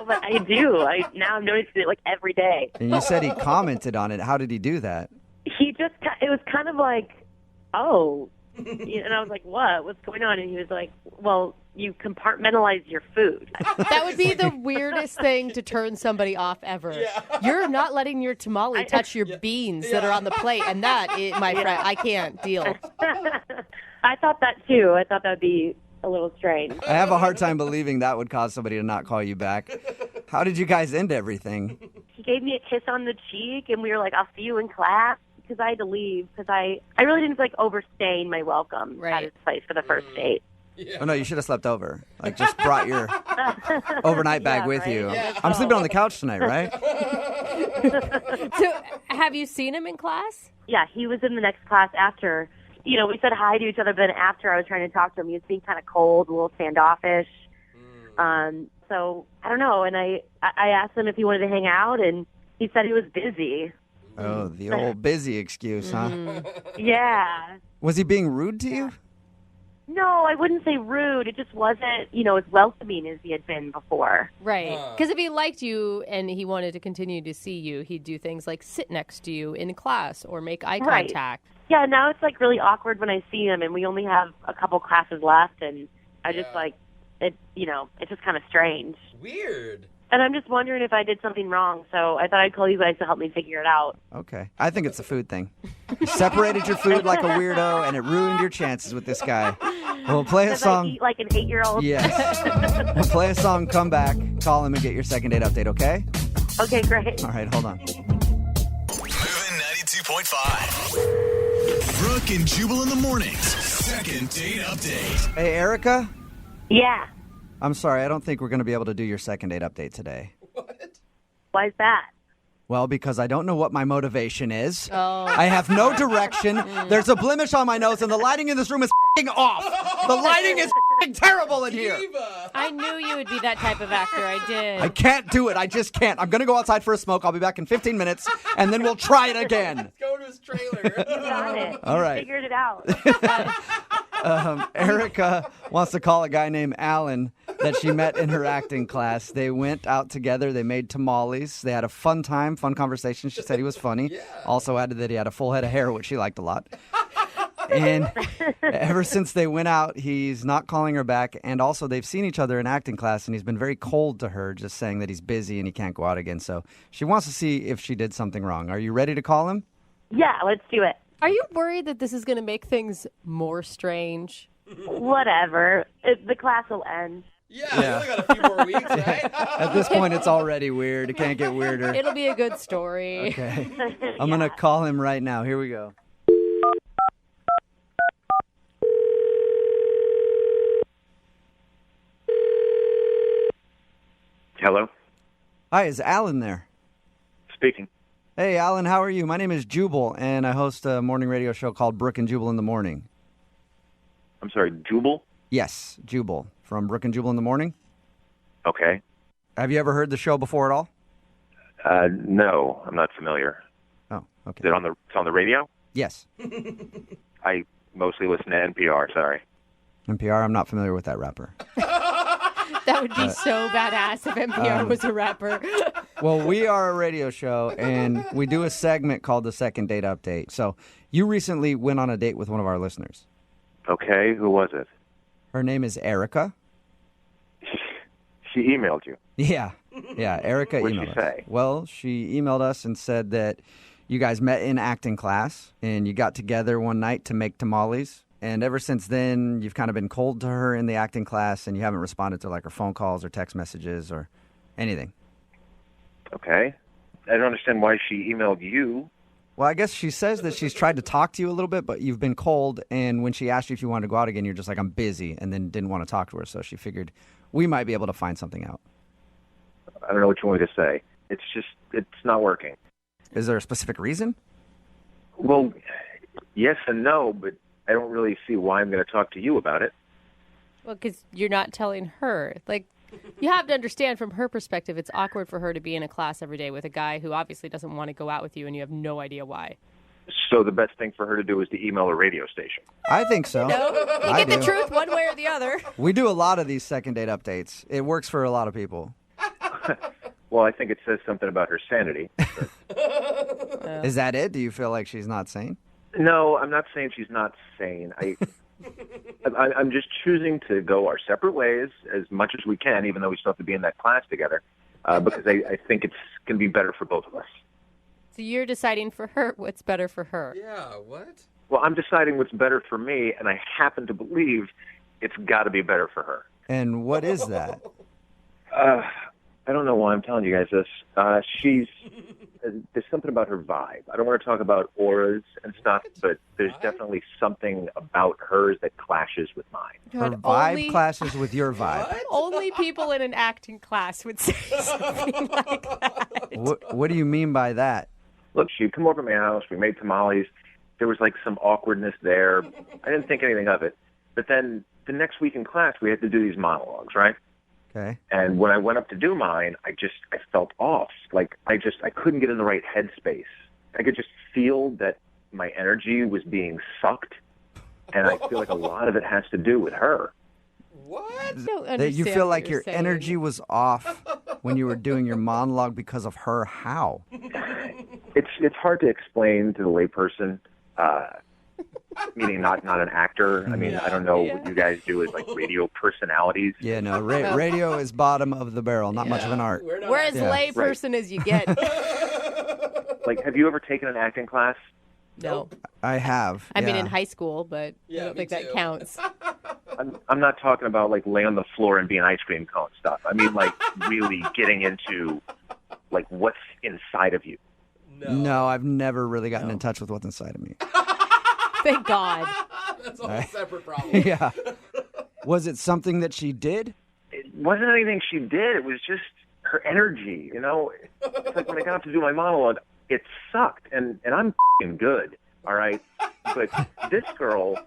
but I do. Now I'm noticing it every day. And you said he commented on it. How did he do that? It was kind of oh. And I was like, what? What's going on? And he was like, well, you compartmentalize your food. That would be the weirdest thing to turn somebody off ever. Yeah. You're not letting your tamale touch your beans that are on the plate. And that, my friend, I can't deal. I thought that too. I thought that would be a little strange. I have a hard time believing that would cause somebody to not call you back. How did you guys end everything? He gave me a kiss on the cheek, and we were like, I'll see you in class, because I had to leave, because I really didn't overstaying my welcome at his place for the first date. Yeah. Oh, no, you should have slept over. Just brought your overnight bag with you. Yeah. I'm sleeping on the couch tonight, right? So, have you seen him in class? Yeah, he was in the next class after. We said hi to each other, but then after I was trying to talk to him, he was being kind of cold, a little standoffish. So, I don't know, and I asked him if he wanted to hang out, and he said he was busy. Oh, the old busy excuse, huh? Yeah. Was he being rude to you? No, I wouldn't say rude. It just wasn't, as welcoming as he had been before. Right. Because if he liked you and he wanted to continue to see you, he'd do things like sit next to you in class or make eye Right. contact. Yeah, now it's like really awkward when I see him, and we only have a couple classes left, and I just it. It's just kind of strange. Weird. And I'm just wondering if I did something wrong, so I thought I'd call you guys to help me figure it out. Okay. I think it's a food thing. You separated your food like a weirdo, and it ruined your chances with this guy. We'll play a Because song. I eat like an 8-year-old. Yes. We'll play a song, come back, call him, and get your second date update, okay? Okay, great. All right, hold on. Moving 92.5. Brooke and Jubal in the mornings. Second date update. Hey, Erica? Yeah. I'm sorry, I don't think we're going to be able to do your second date update today. Why is that? Well, because I don't know what my motivation is. Oh. I have no direction. There's a blemish on my nose, and the lighting in this room is f***ing off. The lighting is f***ing terrible in here. I knew you would be that type of actor. I did. I can't do it. I just can't. I'm going to go outside for a smoke. I'll be back in 15 minutes, and then we'll try it again. Let's go to his trailer. You got it. All You right. figured it out. Erica wants to call a guy named Alan that she met in her acting class. They went out together. They made tamales. They had a fun time, fun conversation. She said he was funny. Also added that he had a full head of hair, which she liked a lot. And ever since they went out, he's not calling her back. And also, they've seen each other in acting class, and he's been very cold to her, just saying that he's busy and he can't go out again. So she wants to see if she did something wrong. Are you ready to call him? Yeah, let's do it. Are you worried that this is going to make things more strange? Whatever. The class will end. Yeah, we only got a few more weeks, right? At this point, it's already weird. It can't get weirder. It'll be a good story. Okay. I'm going to call him right now. Here we go. Hello? Hi, is Alan there? Speaking. Hey, Alan, how are you? My name is Jubal, and I host a morning radio show called Brooke and Jubal in the Morning. I'm sorry, Jubal? Yes, Jubal, from Brooke and Jubal in the Morning. Okay. Have you ever heard the show before at all? No, I'm not familiar. Oh, okay. Is it it's on the radio? Yes. I mostly listen to NPR, sorry. NPR, I'm not familiar with that rapper. That would be so badass if NPR was a rapper. Well, we are a radio show, and we do a segment called the Second Date Update. So you recently went on a date with one of our listeners. Okay, who was it? Her name is Erica. She emailed you? Yeah, Erica What'd emailed she us. say? Well, she emailed us and said that you guys met in acting class, and you got together one night to make tamales. And ever since then, you've kind of been cold to her in the acting class, and you haven't responded to like her phone calls or text messages or anything. Okay. I don't understand why she emailed you. Well, I guess she says that she's tried to talk to you a little bit, but you've been cold. And when she asked you if you wanted to go out again, you're just like, I'm busy, and then didn't want to talk to her. So she figured we might be able to find something out. I don't know what you want me to say. It's not working. Is there a specific reason? Well, yes and no, but I don't really see why I'm going to talk to you about it. Well, because you're not telling her. Like, you have to understand from her perspective, it's awkward for her to be in a class every day with a guy who obviously doesn't want to go out with you and you have no idea why. So the best thing for her to do is to email a radio station. I think so. No, you I get the do. truth one way or the other. We do a lot of these second date updates. It works for a lot of people. Well, I think it says something about her sanity. Is that it? Do you feel like she's not sane? No, I'm not saying she's not sane. I'm just choosing to go our separate ways as much as we can, even though we still have to be in that class together, because I think it's going to be better for both of us. So you're deciding for her what's better for her. Yeah, what? Well, I'm deciding what's better for me, and I happen to believe it's got to be better for her. And what is that? I don't know why I'm telling you guys this. There's something about her vibe. I don't want to talk about auras and stuff, but there's definitely something about hers that clashes with mine. Her vibe clashes with your vibe. Only people in an acting class would say something like that. What do you mean by that? Look, she'd come over to my house. We made tamales. There was like some awkwardness there. I didn't think anything of it. But then the next week in class, we had to do these monologues, right? Okay. And when I went up to do mine, I felt off. Like I couldn't get in the right headspace. I could just feel that my energy was being sucked. And I feel like a lot of it has to do with her. That you feel like your energy was off when you were doing your monologue because of her. How? It's hard to explain to the layperson, meaning not an actor. I mean, I don't know what you guys do as like radio personalities. Yeah, no, radio is bottom of the barrel, not much of an art. We're as layperson as you get. Like, have you ever taken an acting class? No. I have. I mean, in high school, but I don't think that counts. I'm not talking about like laying on the floor and being ice cream cone stuff. I mean, like really getting into like what's inside of you. No, I've never really gotten in touch with what's inside of me. Thank God. That's a whole separate problem. Yeah. Was it something that she did? It wasn't anything she did. It was just her energy, you know? It's like when I got up to do my monologue, it sucked. And I'm f***ing good, all right? But this girl,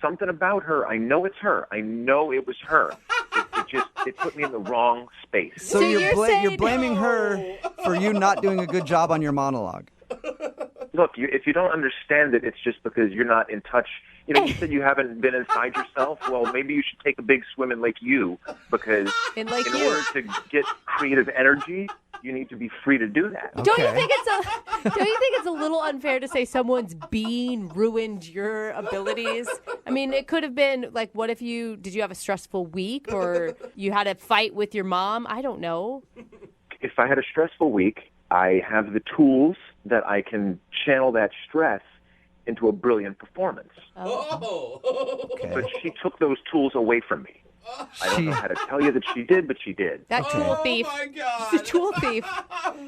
something about her, I know it's her. I know it was her. It put me in the wrong space. So you're blaming her for you not doing a good job on your monologue. Look, if you don't understand it, it's just because you're not in touch. You know, you said you haven't been inside yourself. Well, maybe you should take a big swim in Lake U, because in order to get creative energy, you need to be free to do that. Don't you think it's a little unfair to say someone's being ruined your abilities? I mean, it could have been like, what if did you have a stressful week, or you had a fight with your mom? I don't know. If I had a stressful week, I have the tools that I can channel that stress into a brilliant performance. Oh. Okay. But she took those tools away from me. I don't know how to tell you that she did, but she did. That tool thief. Oh my God. She's a tool thief.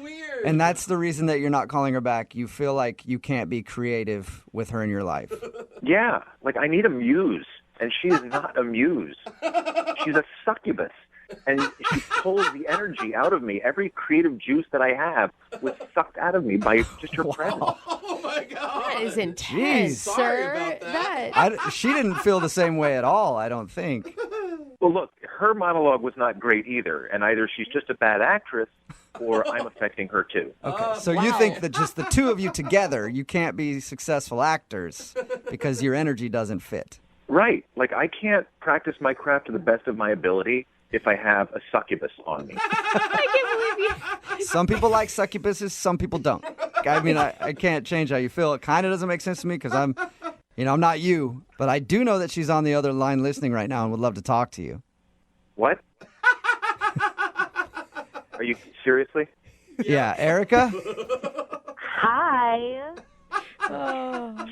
Weird. And that's the reason that you're not calling her back. You feel like you can't be creative with her in your life. Yeah, like I need a muse, and she is not a muse. She's a succubus. And she pulls the energy out of me. Every creative juice that I have was sucked out of me by just her presence. Oh my God. That is intense, Jeez. Sorry sir. about that. She didn't feel the same way at all, I don't think. Well, look, her monologue was not great either, and either she's just a bad actress or I'm affecting her too. Okay, so you think that just the two of you together, you can't be successful actors because your energy doesn't fit. Right. Like, I can't practice my craft to the best of my ability if I have a succubus on me. I can't believe you. Some people like succubuses, some people don't. I mean, I can't change how you feel. It kind of doesn't make sense to me because I'm not you, but I do know that she's on the other line listening right now and would love to talk to you. What? Are you seriously? Yeah, Erica? Hi.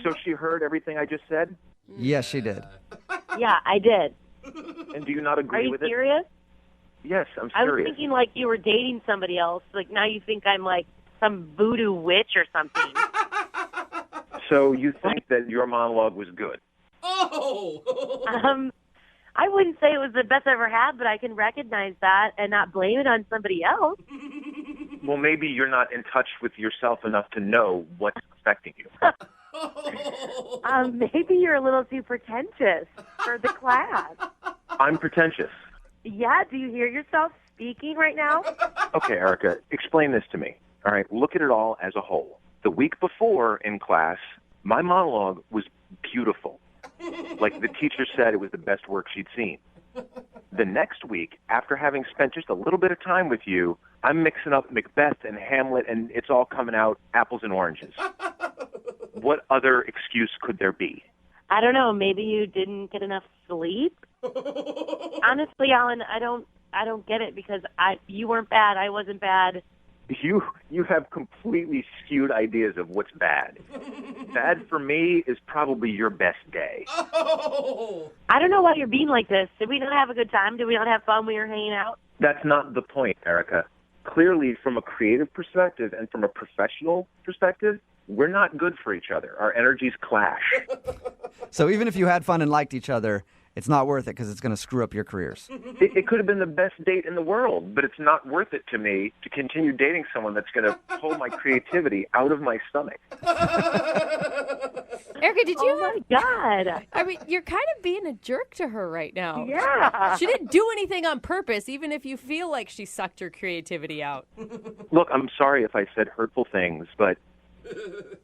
So she heard everything I just said? Yes, she did. Yeah, I did. And do you not agree Are you with serious? it? Yes, I'm I was serious. thinking like you were dating somebody else. Like now you think I'm like some voodoo witch or something. So you think that your monologue was good? Oh. I wouldn't say it was the best I ever had, but I can recognize that and not blame it on somebody else. Well, maybe you're not in touch with yourself enough to know what's affecting you. Maybe you're a little too pretentious for the class. I'm pretentious. Yeah, do you hear yourself speaking right now? Okay, Erica, explain this to me. All right, look at it all as a whole. The week before in class, my monologue was beautiful. Like the teacher said, it was the best work she'd seen. The next week, after having spent just a little bit of time with you, I'm mixing up Macbeth and Hamlet, and it's all coming out apples and oranges. What other excuse could there be? I don't know. Maybe you didn't get enough sleep. Honestly, Alan, I don't get it because you weren't bad. I wasn't bad. You have completely skewed ideas of what's bad. Bad for me is probably your best day. Oh. I don't know why you're being like this. Did we not have a good time? Did we not have fun when we were hanging out? That's not the point, Erica. Clearly, from a creative perspective and from a professional perspective, we're not good for each other. Our energies clash. So even if you had fun and liked each other, it's not worth it because it's going to screw up your careers. It could have been the best date in the world, but it's not worth it to me to continue dating someone that's going to pull my creativity out of my stomach. Erica, did you? Oh my God! I mean, you're kind of being a jerk to her right now. Yeah. She didn't do anything on purpose, even if you feel like she sucked your creativity out. Look, I'm sorry if I said hurtful things, but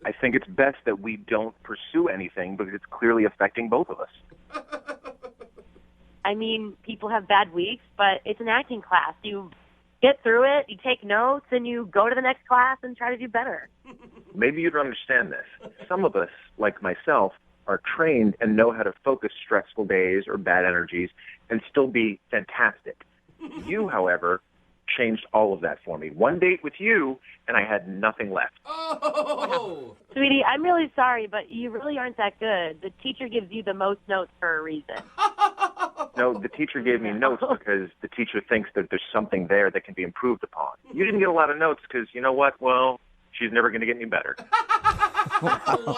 I think it's best that we don't pursue anything because it's clearly affecting both of us. I mean, people have bad weeks, but it's an acting class. You get through it, you take notes, and you go to the next class and try to do better. Maybe you don't understand this. Some of us, like myself, are trained and know how to focus stressful days or bad energies and still be fantastic. You, however, changed all of that for me. One date with you, and I had nothing left. Oh! Sweetie, I'm really sorry, but you really aren't that good. The teacher gives you the most notes for a reason. No, the teacher gave me notes because the teacher thinks that there's something there that can be improved upon. You didn't get a lot of notes because, you know what? Well, she's never going to get any better. Who knew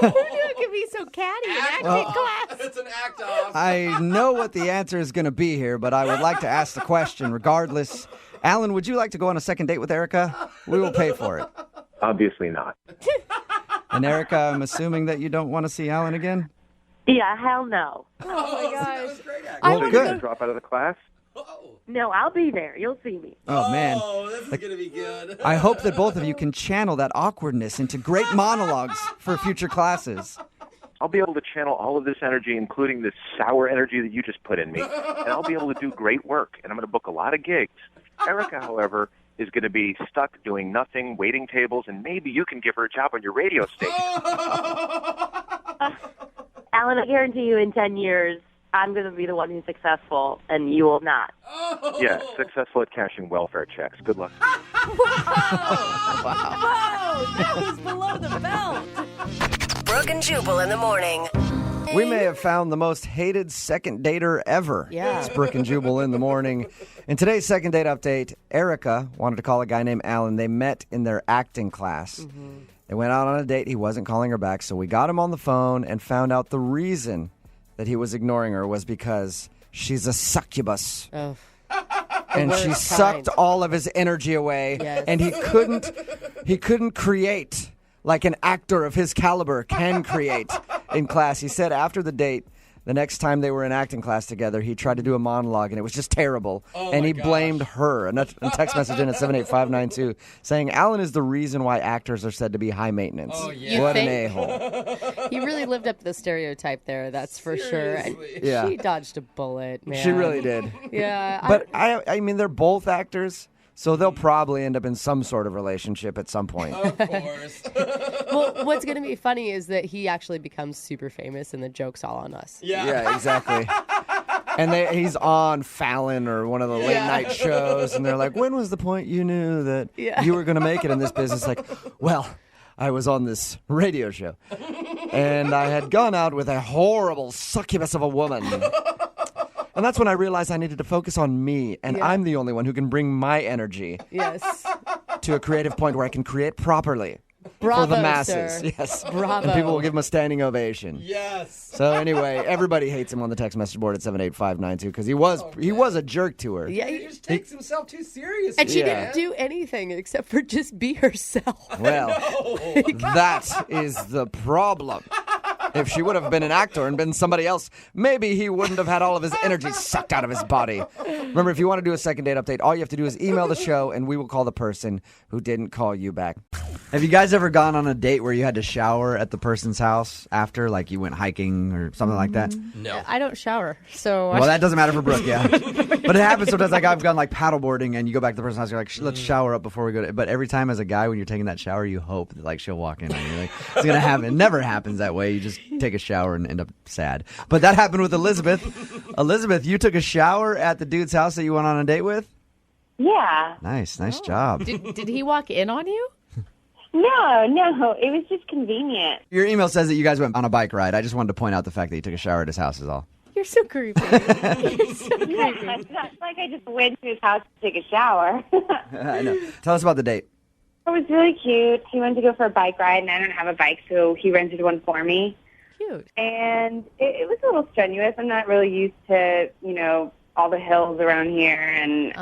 it could be so catty in acting class? It's an act off. I know what the answer is going to be here, but I would like to ask the question regardless. Alan, would you like to go on a second date with Erica? We will pay for it. Obviously not. And Erica, I'm assuming that you don't want to see Alan again? Yeah, hell no. Oh my gosh. Well, Are you good. going to drop out of the class? No, I'll be there. You'll see me. Oh, man. Oh, this is going to be good. I hope that both of you can channel that awkwardness into great monologues for future classes. I'll be able to channel all of this energy, including this sour energy that you just put in me, and I'll be able to do great work, and I'm going to book a lot of gigs. Erica, however, is going to be stuck doing nothing, waiting tables, and maybe you can give her a job on your radio station. Alan, I guarantee you in 10 years, I'm going to be the one who's successful, and you will not. Yeah, successful at cashing welfare checks. Good luck. Whoa, that was below the belt. Brooke and Jubal in the morning. We may have found the most hated second dater ever. Yeah. It's Brooke and Jubal in the morning. In today's second date update, Erica wanted to call a guy named Alan. They met in their acting class. Mm-hmm. They went out on a date. He wasn't calling her back, so we got him on the phone and found out the reason that he was ignoring her was because she's a succubus. Oh. And she sucked all of his energy away. Yes. And he couldn't create like an actor of his caliber can create in class. He said after the date, the next time they were in acting class together, he tried to do a monologue, and it was just terrible. And he blamed her. A text message in at 78592 saying, Alan is the reason why actors are said to be high maintenance. Oh, yeah. What an a-hole. He really lived up to the stereotype there, that's for sure. And Yeah. she dodged a bullet, man. She really did. Yeah. But I mean, they're both actors, so they'll probably end up in some sort of relationship at some point. Of course. Well, what's going to be funny is that he actually becomes super famous and the joke's all on us. Yeah, exactly. And he's on Fallon or one of the late night shows, and they're like, when was the point you knew that you were going to make it in this business? Like, well, I was on this radio show, and I had gone out with a horrible succubus of a woman. And that's when I realized I needed to focus on me, and I'm the only one who can bring my energy to a creative point where I can create properly. Bravo, for the masses. sir. Yes. Bravo. And people will give him a standing ovation. Yes. So anyway, everybody hates him on the text message board at 78592 because he was a jerk to her. Yeah, He just takes himself too seriously. and she didn't do anything except for just be herself. Well, that is the problem. If she would have been an actor and been somebody else, maybe he wouldn't have had all of his energy sucked out of his body. Remember, if you want to do a second date update, all you have to do is email the show, and we will call the person who didn't call you back. Have you guys ever gone on a date where you had to shower at the person's house after, like you went hiking or something like that? No. I don't shower, so... Well, that doesn't matter for Brooke, yeah. But it happens sometimes, like I've gone like paddleboarding, and you go back to the person's house, you're like, let's shower up before we go to... But every time as a guy, when you're taking that shower, you hope that like she'll walk in and you're like, it's going to happen. It never happens that way. You just take a shower and end up sad. But that happened with Elizabeth. Elizabeth, you took a shower at the dude's house that you went on a date with? Yeah. Nice job. Did he walk in on you? No. It was just convenient. Your email says that you guys went on a bike ride. I just wanted to point out the fact that you took a shower at his house is all. You're so creepy. You're so creepy. Yeah, it's not like I just went to his house to take a shower. I know. Tell us about the date. It was really cute. He wanted to go for a bike ride, and I don't have a bike, so he rented one for me. Cute. And it was a little strenuous. I'm not really used to, all the hills around here, and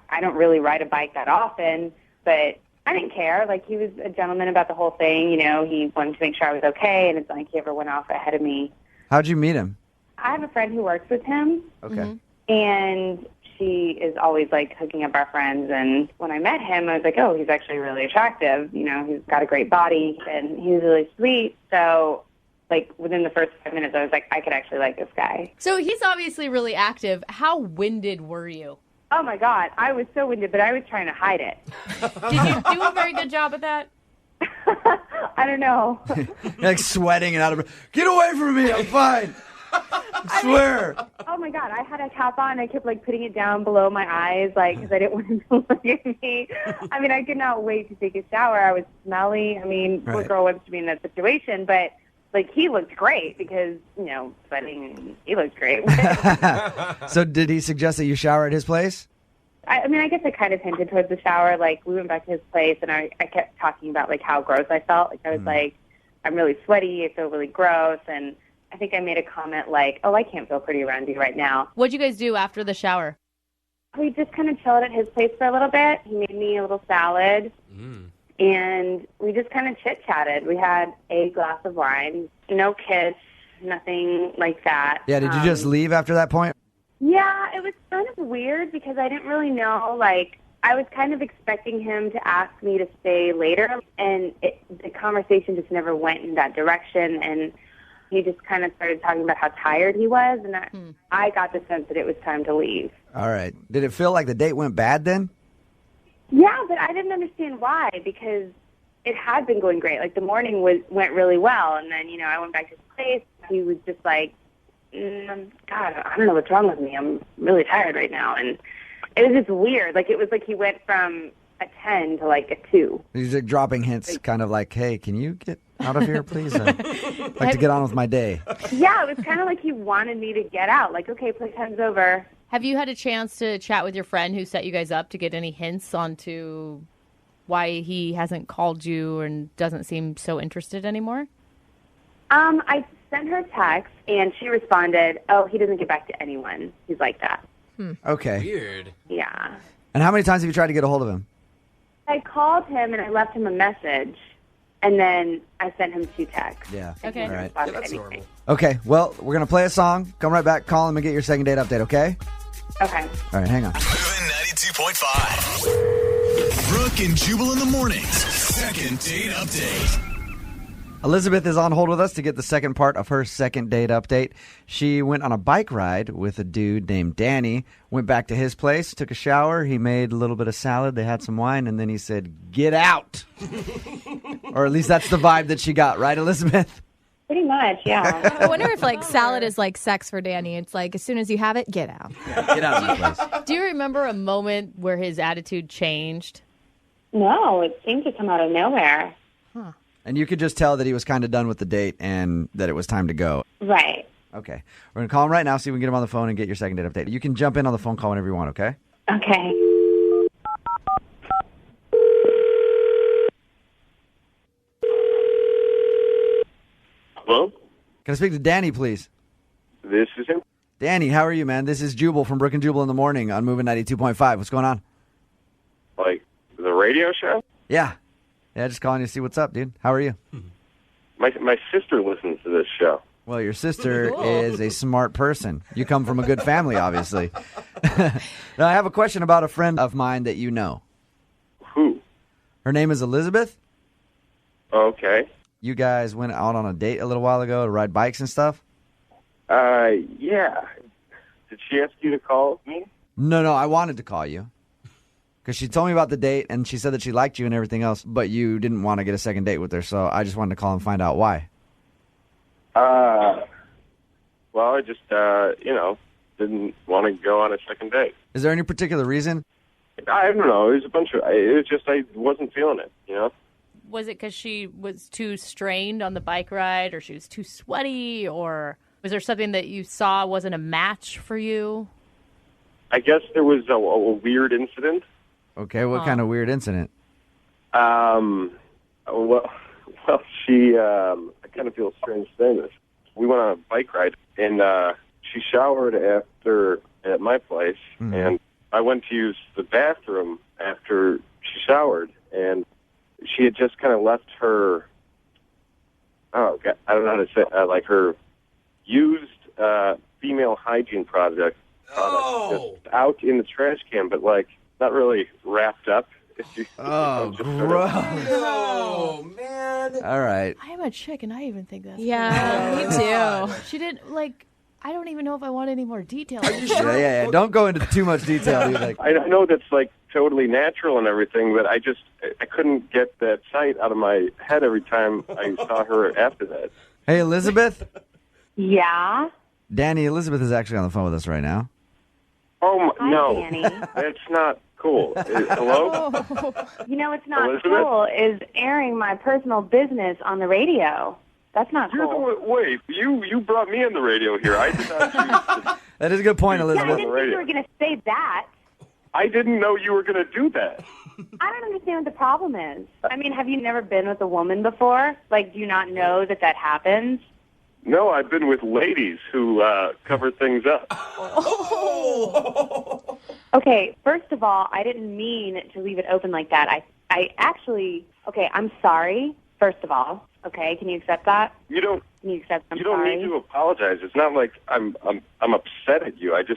I don't really ride a bike that often, but I didn't care. Like, he was a gentleman about the whole thing. He wanted to make sure I was okay, and it's not like he ever went off ahead of me. How'd you meet him? I have a friend who works with him. Okay. And she is always like hooking up our friends. And when I met him, I was like, oh, he's actually really attractive. You know, he's got a great body and he's really sweet. So like within the first 5 minutes, I was like, I could actually like this guy. So he's obviously really active. How winded were you? Oh my God, I was so winded, but I was trying to hide it. Did you do a very good job at that? I don't know. You're like sweating and out of breath. Get away from me, I'm fine. I swear. Oh my God, I had a cap on. I kept like putting it down below my eyes, like, because I didn't want him to look at me. I mean, I could not wait to take a shower. I was smelly. I mean, what girl wants to be in that situation? But like, he looked great because, you know, sweating, and he looked great. So did he suggest that you shower at his place? I mean, I guess I kind of hinted towards the shower. Like, we went back to his place, and I kept talking about like how gross I felt. Like, I was like, I'm really sweaty. I feel really gross, and I think I made a comment like, oh, I can't feel pretty around you right now. What'd you guys do after the shower? We just kind of chilled at his place for a little bit. He made me a little salad, and we just kind of chit-chatted. We had a glass of wine, no kiss, nothing like that. Yeah, did you just leave after that point? Yeah, it was kind of weird because I didn't really know, like, I was kind of expecting him to ask me to stay later, and the conversation just never went in that direction, and he just kind of started talking about how tired he was, and I got the sense that it was time to leave. All right. Did it feel like the date went bad then? Yeah, but I didn't understand why, because it had been going great. Like, the morning went really well, and then, you know, I went back to his place. He was just like, God, I don't know what's wrong with me. I'm really tired right now. And it was just weird. Like, it was like he went from a 10 to, like, a 2. He's like dropping hints, kind of like, hey, can you get out of here, please? I'd like to get on with my day. Yeah, it was kind of like he wanted me to get out. Like, okay, playtime's over. Have you had a chance to chat with your friend who set you guys up to get any hints onto why he hasn't called you and doesn't seem so interested anymore? I sent her a text, and she responded, oh, he doesn't get back to anyone. He's like that. Okay. Weird. Yeah. And how many times have you tried to get a hold of him? I called him, and I left him a message, and then I sent him 2 texts. Yeah. Okay. All right. Yeah, that's normal. Okay, well, we're going to play a song. Come right back, call him, and get your second date update, okay? Okay. All right, hang on. Moving 92.5. Brooke and Jubal in the mornings. Second date update. Elizabeth is on hold with us to get the second part of her second date update. She went on a bike ride with a dude named Danny, went back to his place, took a shower. He made a little bit of salad. They had some wine, and then he said, get out. Or at least that's the vibe that she got, right, Elizabeth? Pretty much, yeah. I wonder if like salad is like sex for Danny. It's like as soon as you have it, get out. Get out of my place. Do you remember a moment where his attitude changed? No, it seemed to come out of nowhere. And you could just tell that he was kind of done with the date and that it was time to go. Right. Okay. We're going to call him right now, see if we can get him on the phone and get your second date update. You can jump in on the phone call whenever you want, okay? Okay. Hello? Can I speak to Danny, please? This is him. Danny, how are you, man? This is Jubal from Brooke and Jubal in the morning on Moving 92.5. What's going on? Like, the radio show? Yeah. Yeah, just calling you to see what's up, dude. How are you? My sister listens to this show. Well, your sister is a smart person. You come from a good family, obviously. Now, I have a question about a friend of mine that you know. Who? Her name is Elizabeth. Okay. You guys went out on a date a little while ago to ride bikes and stuff? Yeah. Did she ask you to call me? No, I wanted to call you. Because she told me about the date, and she said that she liked you and everything else, but you didn't want to get a second date with her, so I just wanted to call and find out why. Well, I just, didn't want to go on a second date. Is there any particular reason? I don't know. It was just I wasn't feeling it, you know? Was it because she was too strained on the bike ride, or she was too sweaty, or was there something that you saw wasn't a match for you? I guess there was a weird incident. Okay, what kind of weird incident? Well, she, I kind of feel strange saying this. We went on a bike ride, and she showered after at my place, and I went to use the bathroom after she showered, and she had just kind of left her, I don't know how to say, like her used female hygiene product product just out in the trash can, but like not really wrapped up. Oh, gross. Oh, man. All right. I'm a chick, and I even think that's Yeah, me too. She didn't, like, I don't even know if I want any more details. Yeah. Don't go into too much detail. Dude. Like, I know that's like totally natural and everything, but I couldn't get that sight out of my head every time I saw her after that. hey, Elizabeth. Yeah. Danny, Elizabeth is actually on the phone with us right now. Oh, Hi, no. Danny. That's not cool. Hello? You know, it's not Elizabeth? cool is airing my personal business on the radio. That's not cool. Wait, you brought me on the radio here. I did not choose to. That is a good point, Yeah, I Elizabeth. didn't think you were going to say that. I didn't know you were going to do that. I don't understand what the problem is. I mean, have you never been with a woman before? Like, do you not know that happens? No, I've been with ladies who cover things up. Okay, first of all, I didn't mean to leave it open like that. I actually, okay, I'm sorry, first of all. Okay, can you accept that? You don't. Can you accept I'm You don't sorry? need to apologize. It's not like I'm upset at you. It's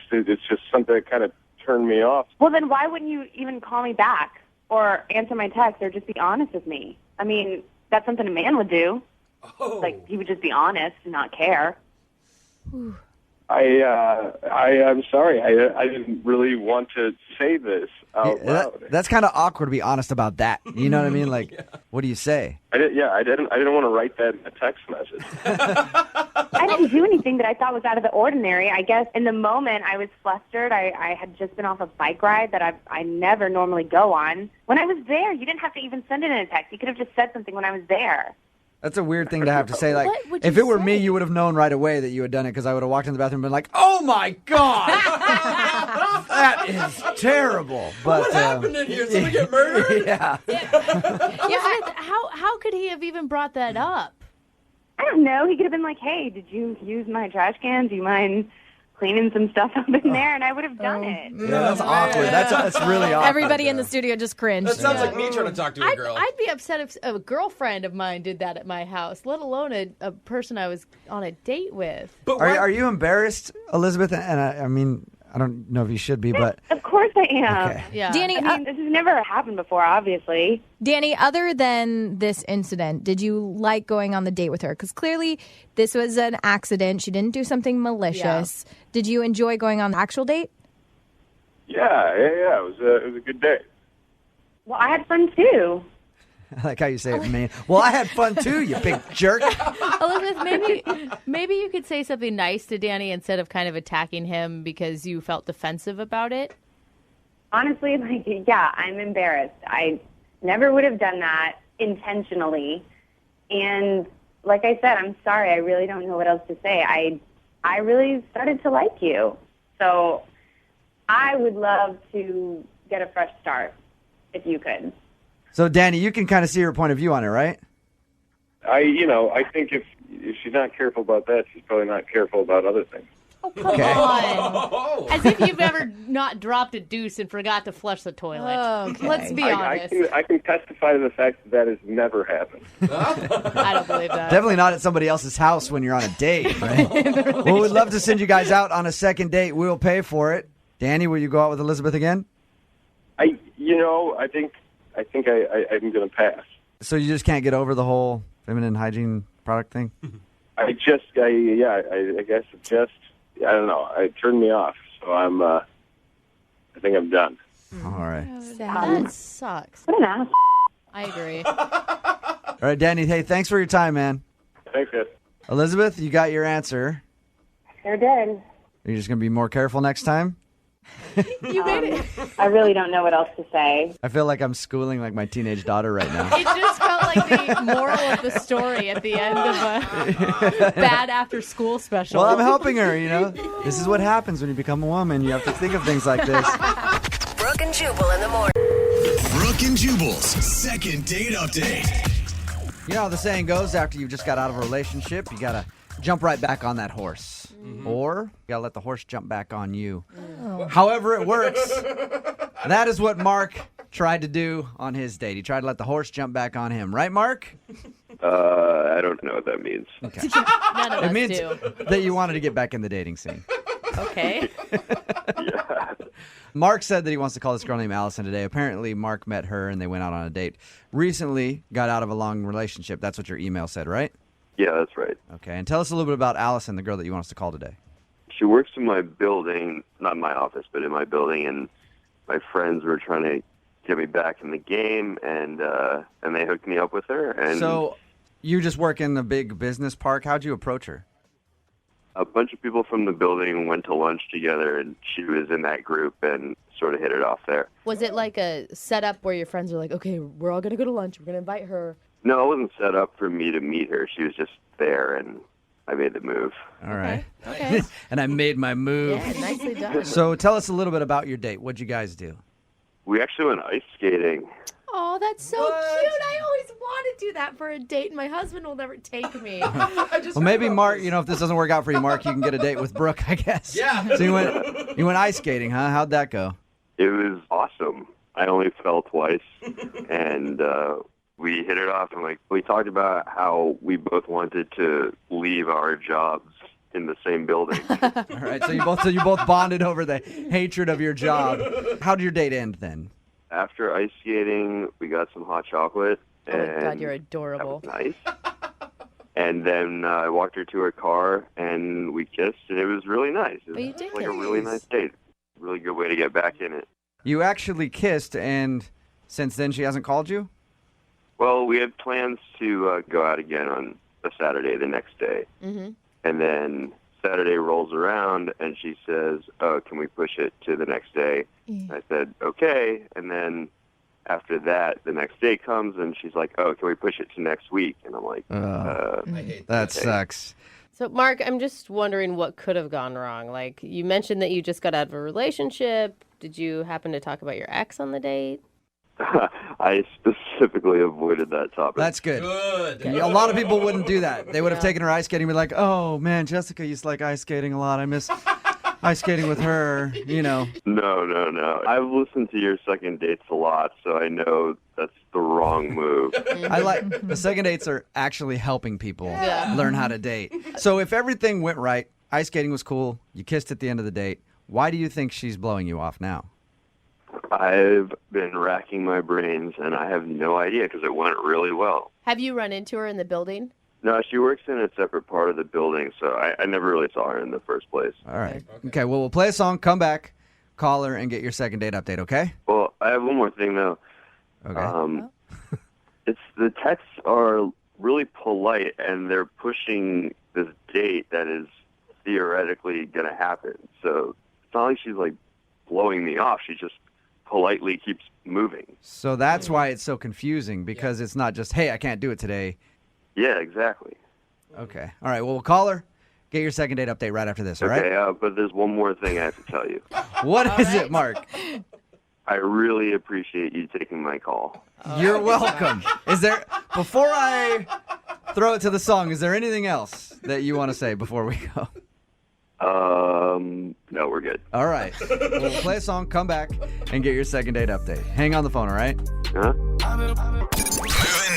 just something that kind of turned me off. Well, then why wouldn't you even call me back or answer my text or just be honest with me? I mean, that's something a man would do. Like, he would just be honest and not care. I'm sorry. I didn't really want to say this out loud. That's kind of awkward to be honest about that. You know what I mean? Like, what do you say? I didn't want to write that in a text message. I didn't do anything that I thought was out of the ordinary. I guess in the moment I was flustered. I had just been off a bike ride that I never normally go on. When I was there, you didn't have to even send it in a text. You could have just said something when I was there. That's a weird thing to have to say. Like, What would if you it were say? me, you would have known right away that you had done it because I would have walked in the bathroom and been like, "Oh my god, that is terrible." But what happened in here? Someone get murdered? Yeah. How could he have even brought that up? I don't know. He could have been like, "Hey, did you use my trash can? Do you mind cleaning some stuff up in there?" And I would have done it. Yeah, that's awkward. That's really awkward. Everybody in the studio just cringed. That sounds like me trying to talk to a girl. I'd be upset if a girlfriend of mine did that at my house, let alone a person I was on a date with. Are you embarrassed, Elizabeth? And I mean, I don't know if you should be, but Of course I am. Okay. Yeah. Danny, I mean, this has never happened before, obviously. Danny, other than this incident, did you like going on the date with her? Because clearly this was an accident. She didn't do something malicious. Did you enjoy going on the actual date? Yeah. It was a good day. Well, I had fun too. I like how you say it, man. Well, I had fun too, you big jerk. Elizabeth, maybe you could say something nice to Danny instead of kind of attacking him because you felt defensive about it. Honestly, I'm embarrassed. I never would have done that intentionally. And like I said, I'm sorry. I really don't know what else to say. I really started to like you. So I would love to get a fresh start if you could. So, Danny, you can kind of see her point of view on it, right? I think if she's not careful about that, she's probably not careful about other things. Come on. As if you've ever not dropped a deuce and forgot to flush the toilet. Okay. Let's be honest. I can testify to the fact that has never happened. I don't believe that. Definitely not at somebody else's house when you're on a date, right? Well, we'd love to send you guys out on a second date. We'll pay for it. Danny, will you go out with Elizabeth again? I think I'm going to pass. So you just can't get over the whole feminine hygiene product thing? I guess it just, I don't know. It turned me off. So I think I'm done. All right. That sucks. What an ass. I agree. All right, Danny, hey, thanks for your time, man. Thanks, guys. Elizabeth, you got your answer. Sure did. Are you just going to be more careful next time? You made it. I really don't know what else to say. I feel like I'm schooling like my teenage daughter right now. It just felt like the moral of the story at the end of a bad after school special. Well, I'm helping her, This is what happens when you become a woman. You have to think of things like this. Brooke and Jubal in the morning. Brooke and Jubal's second date update. You know how the saying goes, after you've just got out of a relationship, you got to jump right back on that horse. Or you got to let the horse jump back on you. However it works, that is what Mark tried to do on his date. He tried to let the horse jump back on him. Right, Mark? I don't know what that means. Okay. None of It us means do. that you wanted to get back in the dating scene. Okay. Mark said that he wants to call this girl named Allison today. Apparently, Mark met her and they went out on a date. Recently, got out of a long relationship. That's what your email said, right? Yeah, that's right. Okay, and tell us a little bit about Allison, the girl that you want us to call today. She works in my building, not my office, but in my building, and my friends were trying to get me back in the game, and they hooked me up with her. And So, you just work in a big business park. How'd you approach her? a bunch of people from the building went to lunch together, and she was in that group and sort of hit it off there. Was it like a setup where your friends were like, okay, we're all going to go to lunch. We're going to invite her. No, it wasn't set up for me to meet her. She was just there, and I made the move. All right. Okay. And I made my move. Yeah, nicely done. So tell us a little bit about your date. What'd you guys do? We actually went ice skating. Oh, that's so cute. I always want to do that for a date, and my husband will never take me. Well, maybe Mark, if this doesn't work out for you, Mark, you can get a date with Brooke, I guess. Yeah. So you went ice skating, huh? How'd that go? It was awesome. I only fell twice, and we hit it off. And we talked about how we both wanted to leave our jobs in the same building. All right. So you both bonded over the hatred of your job. How did your date end then? After ice skating, we got some hot chocolate. Oh, my and God, you're adorable. That was nice. And then I walked her to her car, and we kissed, and it was really nice. It was you did like a kiss. really nice date. Really good way to get back in it. You actually kissed, and since then she hasn't called you? Well, we had plans to go out again on a Saturday the next day. Mm-hmm. And then Saturday rolls around, and she says, oh, can we push it to the next day? I said, okay. And then after that, the next day comes, and she's like, oh, can we push it to next week? And I'm like, that sucks. So, Mark, I'm just wondering what could have gone wrong. Like, you mentioned that you just got out of a relationship. Did you happen to talk about your ex on the date? I specifically avoided that topic. That's good. A lot of people wouldn't do that. They would have taken her ice skating and be like, oh, man, Jessica used to like ice skating a lot. I miss ice skating with her, No. I've listened to your second dates a lot, so I know that's the wrong move. I like the second dates are actually helping people Yeah. learn how to date. So if everything went right, ice skating was cool, you kissed at the end of the date, why do you think she's blowing you off now? I've been racking my brains, and I have no idea because it went really well. Have you run into her in the building? No, she works in a separate part of the building, so I never really saw her in the first place. All right. Okay, well, we'll play a song, come back, call her, and get your second date update, okay? Well, I have one more thing, though. Okay. It's the texts are really polite, and they're pushing this date that is theoretically going to happen. So it's not like she's, blowing me off. She just politely keeps moving. So that's why it's so confusing, because it's not just, hey, I can't do it today. Yeah, exactly. Okay. All right, well, we'll call her, get your second date update right after this, all right? Okay, but there's one more thing I have to tell you. What is it, Mark? I really appreciate you taking my call. You're welcome. Before I throw it to the song, is there anything else that you want to say before we go? No, we're good. All right. We'll play a song, come back, and get your second date update. Hang on the phone, all right? Moving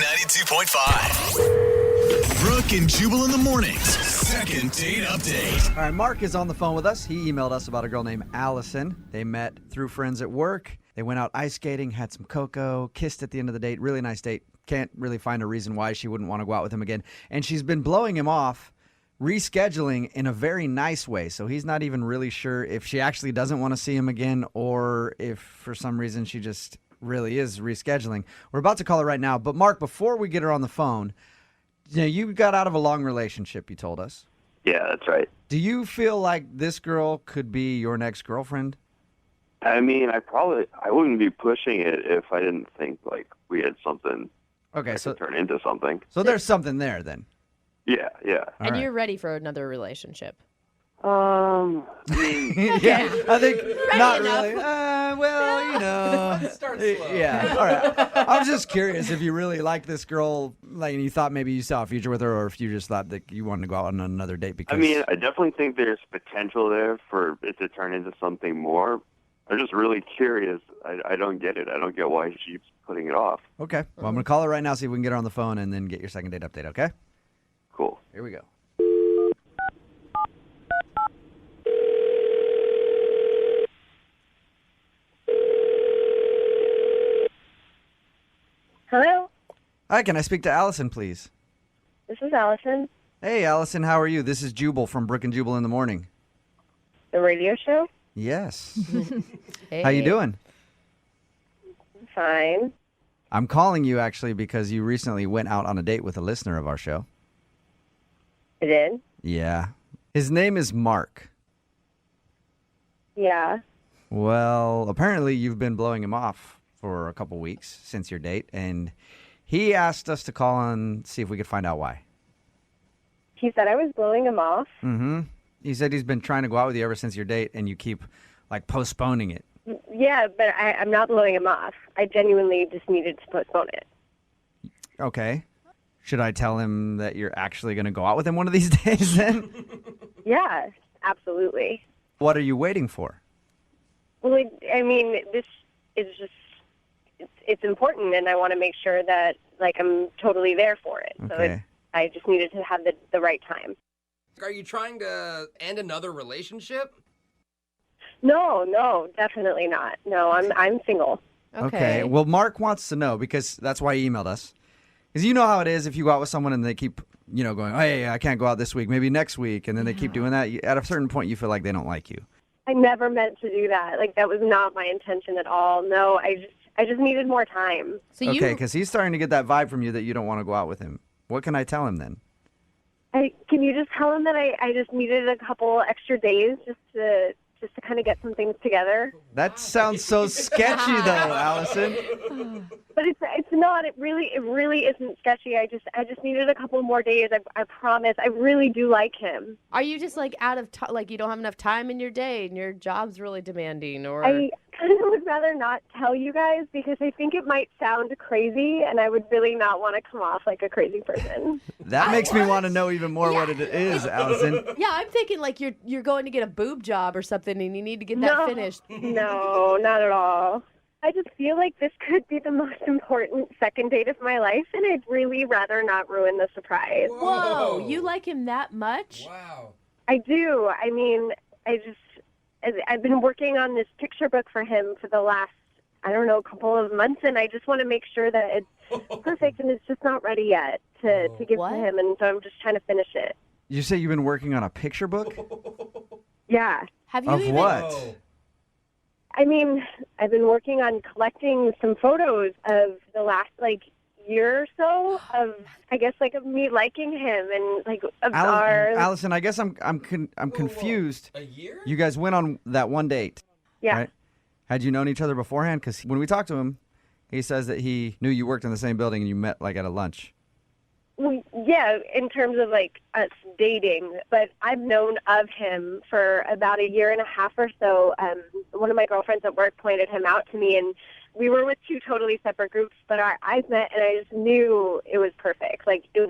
92.5. Brooke and Jubal in the mornings. Second date update. All right, Mark is on the phone with us. He emailed us about a girl named Allison. They met through friends at work. They went out ice skating, had some cocoa, kissed at the end of the date. Really nice date. Can't really find a reason why she wouldn't want to go out with him again. And she's been blowing him off, rescheduling in a very nice way. So he's not even really sure if she actually doesn't want to see him again or if for some reason she just really is rescheduling. We're about to call her right now. But Mark, before we get her on the phone, you got out of a long relationship, you told us. Yeah, that's right. Do you feel like this girl could be your next girlfriend? I mean, I wouldn't be pushing it if I didn't think we had something that could turn into something. So there's something there then. Yeah. And you're ready for another relationship. I think not really. Start slow. Yeah. All right. I was just curious if you really like this girl, and you thought maybe you saw a future with her, or if you just thought that you wanted to go out on another date. Because I mean, I definitely think there's potential there for it to turn into something more. I'm just really curious. I don't get it. I don't get why she keeps putting it off. Okay. Well, I'm going to call her right now, see if we can get her on the phone, and then get your second date update, okay? Cool. Here we go. Hi, can I speak to Allison, please? This is Allison, Hey, Allison, how are you? This is Jubal from Brooke and Jubal in the Morning. the radio show. Yes. Hey. How you doing? Fine. I'm calling you actually because you recently went out on a date with a listener of our show. I did? Yeah. His name is Mark. Yeah. Well, apparently you've been blowing him off for a couple weeks since your date, and he asked us to call and see if we could find out why. He said I was blowing him off. Mm-hmm. He said he's been trying to go out with you ever since your date, and you keep, postponing it. Yeah, but I'm not blowing him off. I genuinely just needed to postpone it. Okay. Should I tell him that you're actually going to go out with him one of these days then? Yeah, absolutely. What are you waiting for? Well, this is just, it's important, and I want to make sure that, I'm totally there for it. Okay. So I just needed to have the right time. Are you trying to end another relationship? No, definitely not. No, I'm single. Okay. Well, Mark wants to know because that's why he emailed us. Because you know how it is if you go out with someone and they keep, going, hey, I can't go out this week, maybe next week, and then they keep doing that. At a certain point, you feel like they don't like you. I never meant to do that. That was not my intention at all. No, I just needed more time. Okay, because he's starting to get that vibe from you that you don't want to go out with him. What can I tell him then? Can you just tell him that I just needed a couple extra days just to kind of get some things together? That sounds so sketchy, though, Allison. But it's not. It really isn't sketchy. I just needed a couple more days. I promise. I really do like him. Are you just out of time? You don't have enough time in your day, and your job's really demanding, or? I kind of would rather not tell you guys because I think it might sound crazy, and I would really not want to come off like a crazy person. That makes me want to know even more what it is, Allison. Yeah, I'm thinking you're going to get a boob job or something, and you need to get that finished. No, not at all. I just feel like this could be the most important second date of my life, and I'd really rather not ruin the surprise. Whoa, you like him that much? Wow. I do. I've been working on this picture book for him for the last, couple of months, and I just want to make sure that it's perfect, and it's just not ready yet to give to him, and so I'm just trying to finish it. You say you've been working on a picture book? Yeah. Have you Of what? I've been working on collecting some photos of the last, year or so of, of me liking him and, of our... Allison, I guess I'm confused. A year? You guys went on that one date. Yeah. Right? Had you known each other beforehand? Because when we talked to him, he says that he knew you worked in the same building and you met, at a lunch. Well, yeah, in terms of, us dating. But I've known of him for about a year and a half or so. One of my girlfriends at work pointed him out to me, and we were with two totally separate groups, but our eyes met, and I just knew it was perfect. We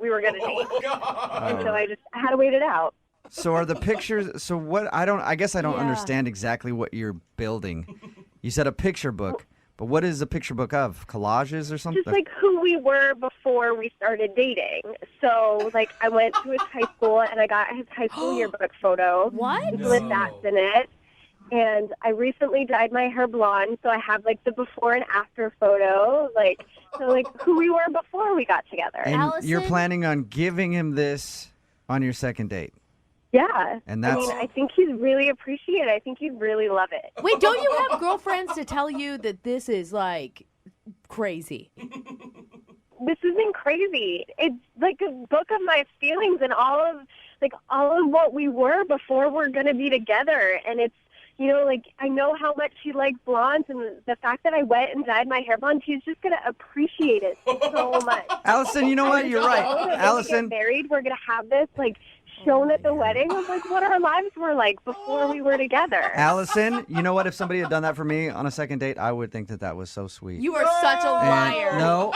were going to date. And so I had to wait it out. So are the pictures, I guess I don't understand exactly what you're building. You said a picture book, but what is a picture book of? Collages or something? Just who we were before we started dating. So, I went to his high school, and I got his high school yearbook photo. What? With that in it. And I recently dyed my hair blonde, so I have, the before and after photo. Who we were before we got together. And Allison? you're planning on giving him this on your second date? Yeah. And that's... I think he'd really appreciate it. I think he'd really love it. Wait, don't you have girlfriends to tell you that this is, crazy? This isn't crazy. It's a book of my feelings and all of what we were before we're going to be together. And it's, I know how much he likes blondes, and the fact that I went and dyed my hair blonde, he's just going to appreciate it so much. Allison, you know what? You're right. Allison. When we get married, we're going to have this, shown at the wedding of, what our lives were like before we were together. Allison, you know what? If somebody had done that for me on a second date, I would think that was so sweet. You are such a liar. No.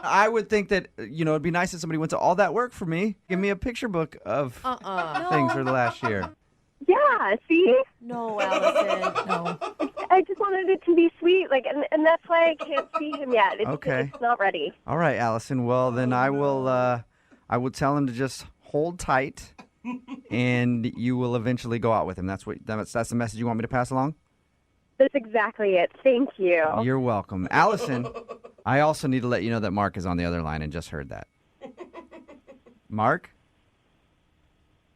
I would think that, it'd be nice if somebody went to all that work for me. Give me a picture book of things for the last year. Yeah, see? No, Allison, no. I just wanted it to be sweet, and that's why I can't see him yet. It's not ready. All right, Allison. Well, then I will tell him to just hold tight, and you will eventually go out with him. That's the message you want me to pass along? That's exactly it. Thank you. You're welcome. Allison, I also need to let you know that Mark is on the other line and just heard that. Mark?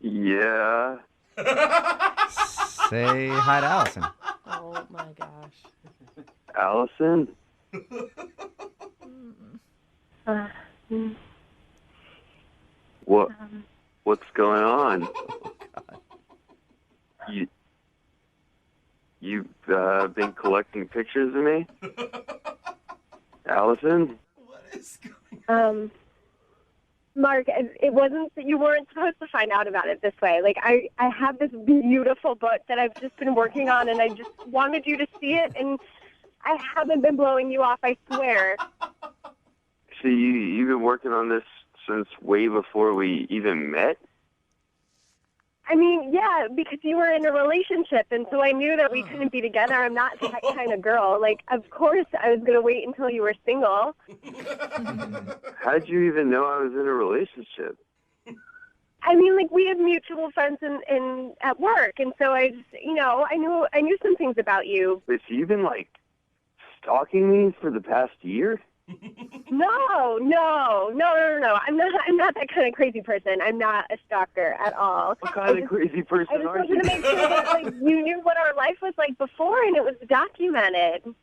Yeah. Say hi to Allison. Oh my gosh. Allison? What's going on? You've been collecting pictures of me? Allison? Mark, it wasn't, you weren't supposed to find out about it this way. Like, I have this beautiful book that I've just been working on, and I just wanted you to see it, and I haven't been blowing you off, I swear. So you've been working on this since way before we even met? I mean, yeah, because you were in a relationship, and so I knew that we couldn't be together. I'm not that kind of girl. Like, of course I was going to wait until you were single. How'd you even know I was in a relationship? I mean, like, we have mutual friends in at work, and so I just, I knew some things about you. Wait, so you've been, like, stalking me for the past year? No. I'm not that kind of crazy person. I'm not a stalker at all. What kind of crazy person are I just you? wanted to make sure that you knew what our life was like before, and it was documented.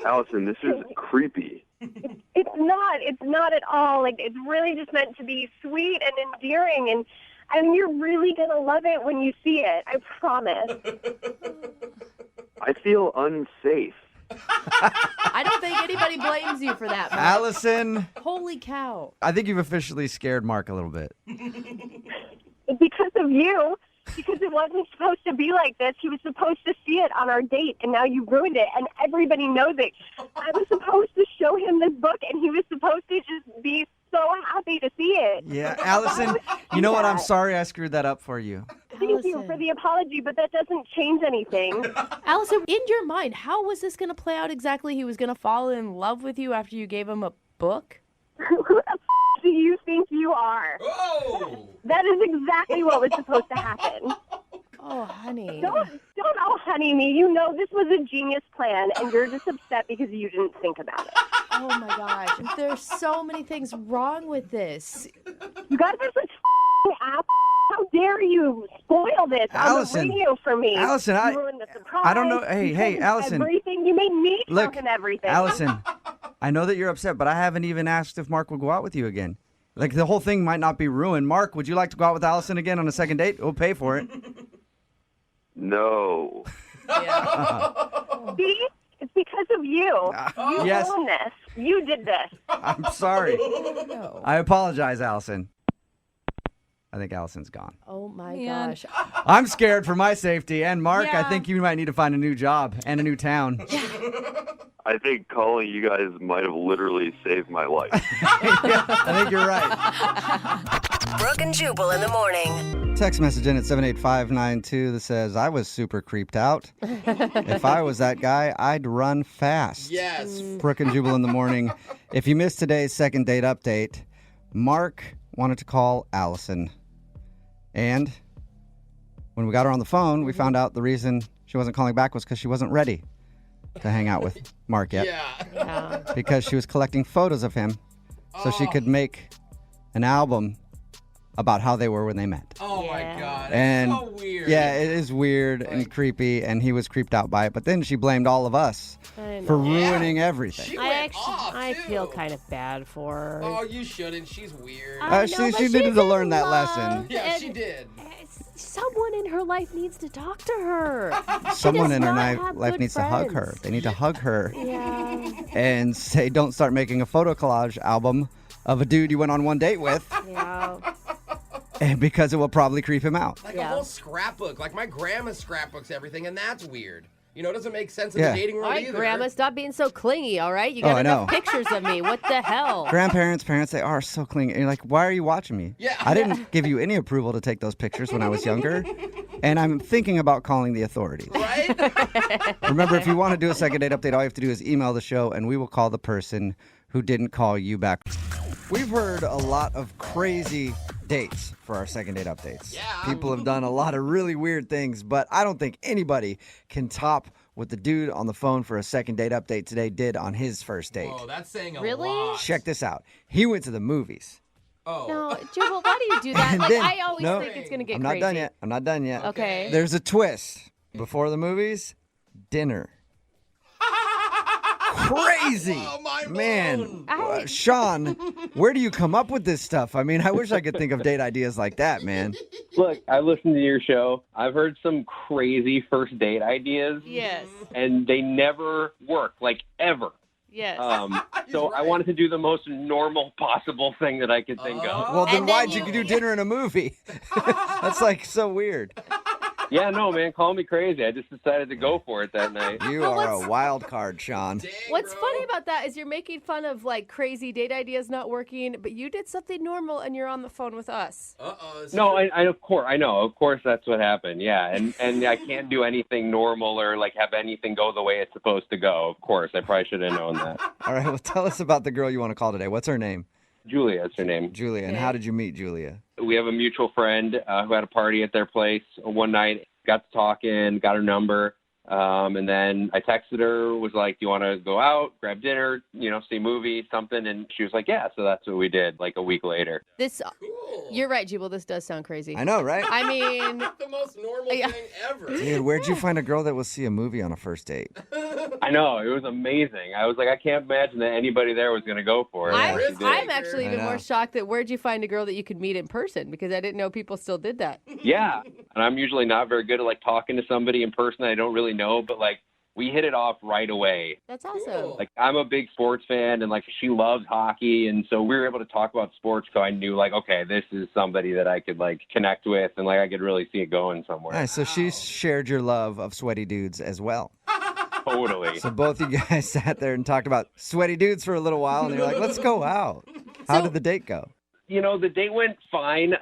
Allison, this is creepy. It's not at all. Like, it's really just meant to be sweet and endearing, and I mean, you're really gonna love it when you see it. I promise. I feel unsafe. I don't think anybody blames you for that, Mark. Allison, Holy cow. I think you've officially scared Mark a little bit. Because of you. Because it wasn't supposed to be like this. He was supposed to see it on our date, and now you ruined it, and everybody knows it. I was supposed to show him this book, and he was supposed to just be so happy to see it. Yeah, Allison, you know what? I'm sorry I screwed that up for you. Thank you for the apology, but that doesn't change anything. Allison, in your mind, how was this going to play out exactly? He was going to fall in love with you after you gave him a book? Who the do you think you are? Oh! That is exactly what was supposed to happen. Oh, honey. Don't honey me. You know this was a genius plan, and you're just upset because you didn't think about it. Oh, my gosh. There's so many things wrong with this. You guys are such app. How dare you spoil this Allison, on the radio for me? Allison, you ruined the surprise. I don't know. Hey, You ruined Allison. Everything. You made me Look, talk and everything. Allison, I know that you're upset, but I haven't even asked if Mark would go out with you again. Like, the whole thing might not be ruined. Mark, would you like to go out with Allison again on a second date? We'll pay for it. No. See? It's because of you. You yes. ruined this. You did this. I'm sorry. I apologize, Allison. I think Allison's gone. Oh, my Man. gosh. I'm scared for my safety. And Mark, I Yeah. think you might need to find a new job and a new town. I think calling you guys might have literally saved my life. I think you're right. Brooke and Jubal in the morning. Text message in at 78592 that says, I was super creeped out. If I was that guy, I'd run fast. Yes. Brooke and Jubal in the morning. If you missed today's second date update, Mark wanted to call Allison. And when we got her on the phone, we found out the reason she wasn't calling back was because she wasn't ready to hang out with Mark yet. Yeah. Because she was collecting photos of him so she could make an album about how they were when they met. Oh my God. And It's so weird. yeah, it is weird and creepy, and he was creeped out by it. But then she blamed all of us I know. for ruining everything. She I went actually, off, I too. feel kind of bad for her. Oh, you shouldn't. She's weird. I know, she but needed she's to learn in that love, lesson. Yeah, and she did. Someone in her life needs to talk to her. Someone does in her not have life good needs to hug her. friends. They need to hug her Yeah. and say, don't start making a photo collage album of a dude you went on one date with, Yeah. and because it will probably creep him out. Like Yeah. a whole scrapbook. Like my grandma scrapbooks everything, and that's weird. You know, it doesn't make sense in Yeah. the dating world All right, either. Grandma, stop being so clingy, all right? You Oh, got I enough know. pictures of me. What the hell? Grandparents, parents, they are so clingy. And you're like, why are you watching me? Yeah. I didn't give you any approval to take those pictures when I was younger, and I'm thinking about calling the authorities. Right? Remember, if you want to do a second date update, all you have to do is email the show, and we will call the person who didn't call you back. We've heard a lot of crazy dates for our second date updates. Yeah. People have done a lot of really weird things, but I don't think anybody can top what the dude on the phone for a second date update today did on his first date. Whoa, that's saying a Really? lot. Check this out. He went to the movies. Oh. No, Jubal, why do you do that? And Like, then- I always no, think it's going to get I'm crazy. not done yet. Okay. There's a twist. Before the movies, dinner. Crazy. Man, Sean, where do you come up with this stuff? I mean, I wish I could think of date ideas like that, man. Look, I listened to your show. I've heard some crazy first date ideas. Yes. And they never work, like ever. Yes. So I wanted to do the most normal possible thing that I could think of. Well, then why'd you do dinner in a movie? That's like so weird. Yeah, no, man, call me crazy. I just decided to go for it that night. You are a wild card, Sean. What's funny about that is you're making fun of like crazy date ideas not working, but you did something normal and you're on the phone with us. No, I of course, I know. Of course, that's what happened. Yeah, and I can't do anything normal or like have anything go the way it's supposed to go. Of course, I probably should have known that. All right, well, tell us about the girl you want to call today. What's her name? Julia is her name. Julia. And how did you meet Julia? We have a mutual friend who had a party at their place one night. Got to talking, got her number, and then I texted her, was like, do you want to go out, grab dinner, see a movie, something? And she was like, yeah, so that's what we did like a week later. This, You're right, Jubal. This does sound crazy. I know, right? I mean, the most normal thing ever. Dude, where'd you find a girl that will see a movie on a first date? I know, it was amazing. I was like, I can't imagine that anybody there was going to go for it. I'm actually even I know. more shocked that where'd you find a girl that you could meet in person? Because I didn't know people still did that. Yeah, and I'm usually not very good at like talking to somebody in person I don't really know, but like we hit it off right away. That's awesome. Like I'm a big sports fan, and like she loves hockey, and so we were able to talk about sports. So I knew like, okay, this is somebody that I could like connect with, and like I could really see it going somewhere. Nice. So she shared your love of sweaty dudes as well. Totally. So both you guys sat there and talked about sweaty dudes for a little while, and you're like, let's go out. How did the date go? The date went fine.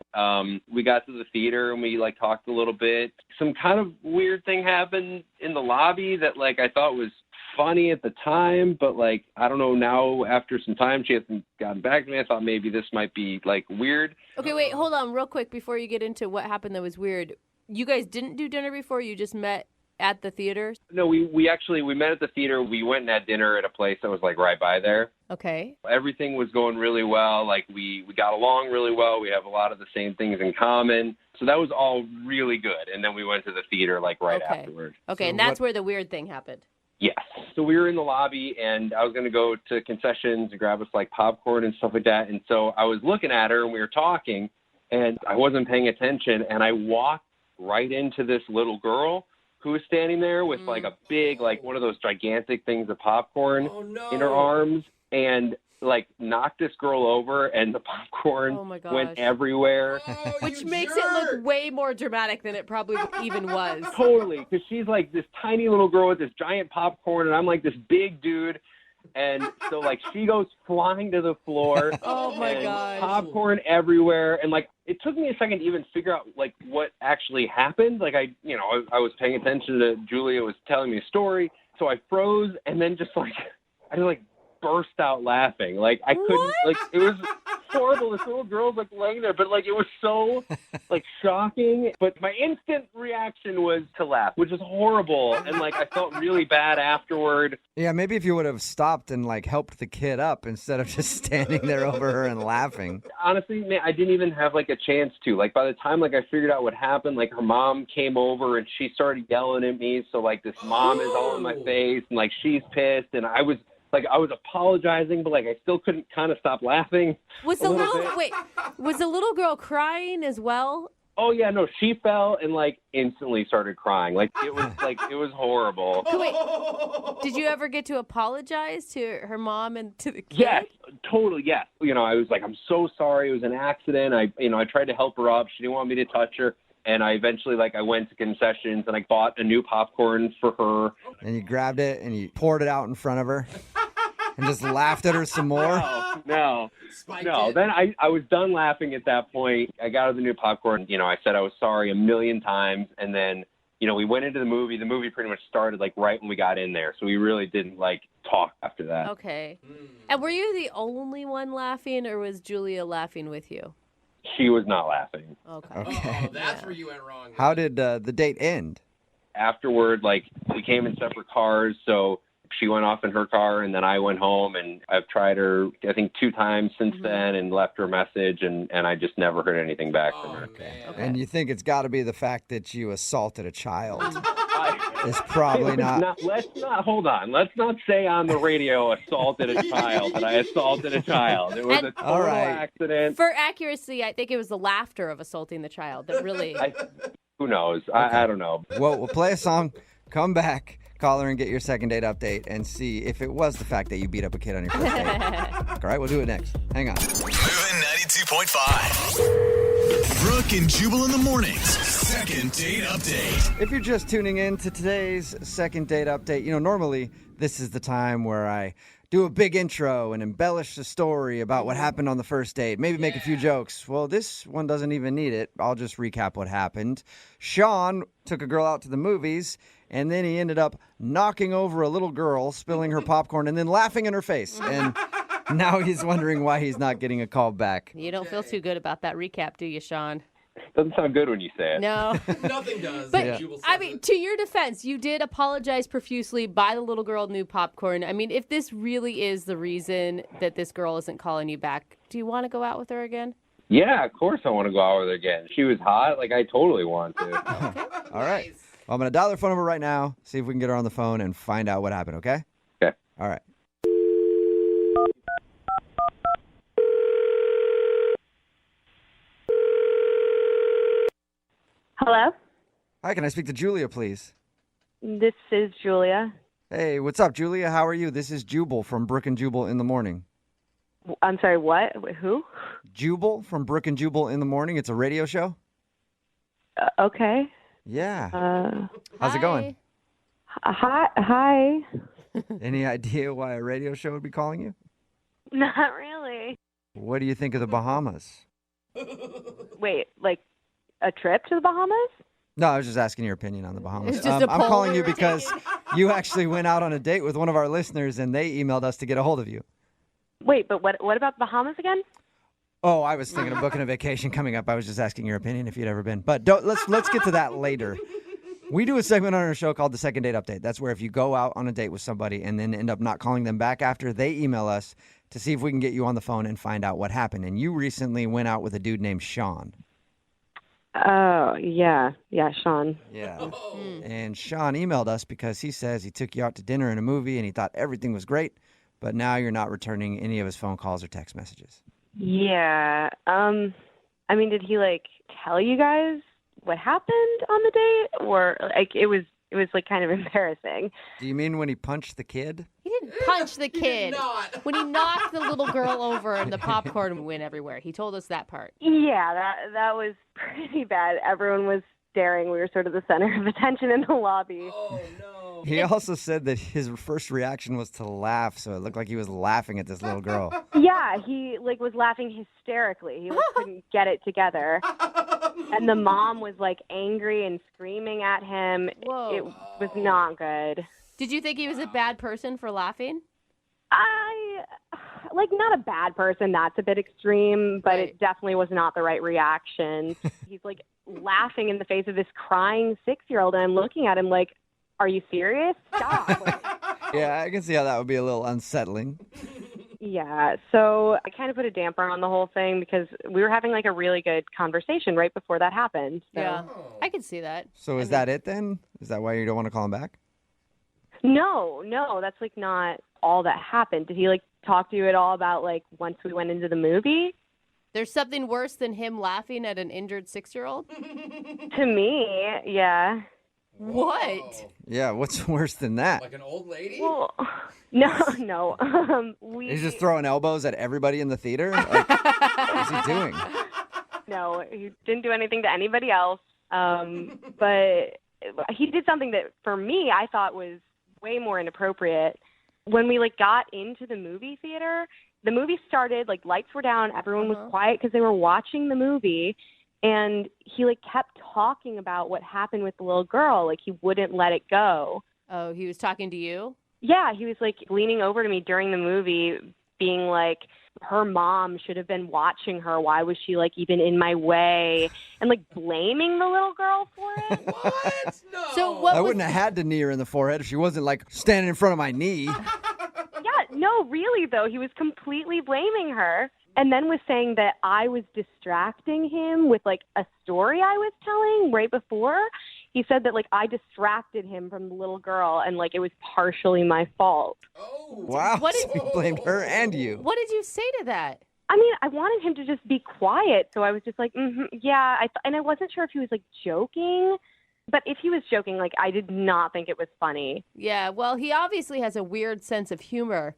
We got to the theater and we like talked a little bit. Some kind of weird thing happened in the lobby that like I thought was funny at the time, but like I don't know, now after some time she hasn't gotten back to me. I thought maybe this might be like weird. Okay, wait, hold on real quick before you get into what happened that was weird. You guys didn't do dinner before? You just met at the theater? No, we met at the theater. We went and had dinner at a place that was like right by there. Okay. Everything was going really well. Like we got along really well. We have a lot of the same things in common. So that was all really good. And then we went to the theater like right afterwards. Okay, and that's where the weird thing happened. Yes. So we were in the lobby and I was going to go to concessions and grab us like popcorn and stuff like that. And so I was looking at her and we were talking and I wasn't paying attention. And I walked right into this little girl who was standing there with like a big, like one of those gigantic things of popcorn in her arms and like knocked this girl over and the popcorn went everywhere. Which makes it look way more dramatic than it probably even was. Totally, because she's like this tiny little girl with this giant popcorn and I'm like this big dude. And so like she goes flying to the floor. Oh my and gosh. Popcorn everywhere. And like it took me a second to even figure out like what actually happened. Like I was paying attention to Julia was telling me a story. So I froze and then just like I just like burst out laughing. Like I couldn't like it was horrible. This little girl's like laying there, but like it was so like shocking. But my instant reaction was to laugh, which is horrible. And like I felt really bad afterward. Yeah, maybe if you would have stopped and like helped the kid up instead of just standing there over her and laughing. Honestly, man, I didn't even have like a chance to. Like by the time like I figured out what happened, like her mom came over and she started yelling at me. So like this mom is all in my face and like she's pissed and I was apologizing, but like I still couldn't kind of stop laughing. Was the little girl crying as well? Oh yeah, no, she fell and like instantly started crying. Like it was horrible. Wait, did you ever get to apologize to her mom and to the kid? Yes, totally. Yes. I was like, I'm so sorry. It was an accident. I tried to help her up. She didn't want me to touch her. And I eventually, I went to concessions and I bought a new popcorn for her. And you grabbed it and you poured it out in front of her and just laughed at her some more? No. Then I was done laughing at that point. I got her the new popcorn. I said I was sorry a million times. And then, we went into the movie. The movie pretty much started, right when we got in there. So we really didn't, talk after that. Okay. And were you the only one laughing or was Julia laughing with you? She was not laughing. Okay. Oh, that's where you went wrong. How did the date end? afterward, like, we came in separate cars, so she went off in her car, and then I went home, and I've tried her, I think, 2 times since then and left her a message, and I just never heard anything back from her. Okay. And you think it's got to be the fact that you assaulted a child? It's probably not. Hold on. Let's not say on the radio assaulted a child, that I assaulted a child. It was a total accident. For accuracy, I think it was the laughter of assaulting the child that really... Who knows? I don't know. Well, we'll play a song, come back, call her and get your second date update and see if it was the fact that you beat up a kid on your first date. All right, we'll do it next. Hang on. Moving 92.5. Brooke and Jubal in the mornings. Second date update. If you're just tuning in to today's second date update, normally this is the time where I do a big intro and embellish the story about what happened on the first date. Maybe make a few jokes. Well, this one doesn't even need it. I'll just recap what happened. Sean took a girl out to the movies, and then he ended up knocking over a little girl, spilling her popcorn, and then laughing in her face. And now he's wondering why he's not getting a call back. You don't feel too good about that recap, do you, Sean? Doesn't sound good when you say it. No. Nothing does. But, I mean, to your defense, you did apologize profusely, buy the little girl new popcorn. I mean, if this really is the reason that this girl isn't calling you back, do you want to go out with her again? Yeah, of course I want to go out with her again. She was hot. Like, I totally want to. All right. Well, I'm going to dial her phone number right now, see if we can get her on the phone and find out what happened, okay? Okay. All right. Hello? Hi, can I speak to Julia, please? This is Julia. Hey, what's up, Julia? How are you? This is Jubal from Brooke and Jubal in the morning. I'm sorry, what? Who? Jubal from Brooke and Jubal in the morning. It's a radio show. Okay. Yeah. How's it going? Hi. Any idea why a radio show would be calling you? Not really. What do you think of the Bahamas? Wait, like a trip to the Bahamas? No, I was just asking your opinion on the Bahamas. It's just a I'm poll calling we you were because taking. you actually went out on a date with one of our listeners, and they emailed us to get a hold of you. Wait, but what about the Bahamas again? Oh, I was thinking of booking a vacation coming up. I was just asking your opinion if you'd ever been. But let's get to that later. We do a segment on our show called the Second Date Update. That's where if you go out on a date with somebody and then end up not calling them back after, they email us to see if we can get you on the phone and find out what happened. And you recently went out with a dude named Sean. Oh, yeah, Sean. Yeah. And Sean emailed us because he says he took you out to dinner and a movie and he thought everything was great, but now you're not returning any of his phone calls or text messages. Yeah. I mean, did he tell you guys what happened on the date, or it was kind of embarrassing? Do you mean when he punched the kid? He didn't punch the kid. When he knocked the little girl over and the popcorn went everywhere. He told us that part. Yeah, that was pretty bad. Everyone was staring. We were sort of the center of attention in the lobby. Oh, no. He also said that his first reaction was to laugh, so it looked like he was laughing at this little girl. Yeah, he was laughing hysterically. He couldn't get it together. And the mom was not and screaming at him. Whoa. It was not good. Did you think he was a bad person for laughing? Not a bad person. That's a bit extreme, but it definitely was not the right reaction. He's laughing in the face of this crying 6-year-old, and I'm looking at him like, are you serious? Stop. Yeah, I can see how that would be a little unsettling. Yeah, so I kind of put a damper on the whole thing because we were having a really good conversation right before that happened. So. Yeah, I can see that. So is that it then? Is that why you don't want to call him back? No, that's not all that happened. Did he talk to you at all about once we went into the movie? There's something worse than him laughing at an injured 6-year-old? To me, yeah. What? Yeah, what's worse than that? Like an old lady? Well, no. He's just throwing elbows at everybody in the theater? What's he doing? No, he didn't do anything to anybody else. But he did something that, for me, I thought was way more inappropriate. When we got into the movie theater, the movie started, lights were down, everyone was quiet because they were watching the movie. And he kept talking about what happened with the little girl. He wouldn't let it go. Oh, he was talking to you? Yeah, he was leaning over to me during the movie, being like, her mom should have been watching her. Why was she like even in my way? And like blaming the little girl for it. What? No. So I wouldn't have had to knee her in the forehead if she wasn't like standing in front of my knee. Yeah, no, really though. He was completely blaming her. And then was saying that I was distracting him with like a story I was telling right before. He said that like I distracted him from the little girl and like it was partially my fault. Wow. So he blamed her and you. What did you say to that? I mean, I wanted him to just be quiet. So I was just like, yeah. And I wasn't sure if he was like joking. But if he was joking, like I did not think it was funny. Yeah, well, he obviously has a weird sense of humor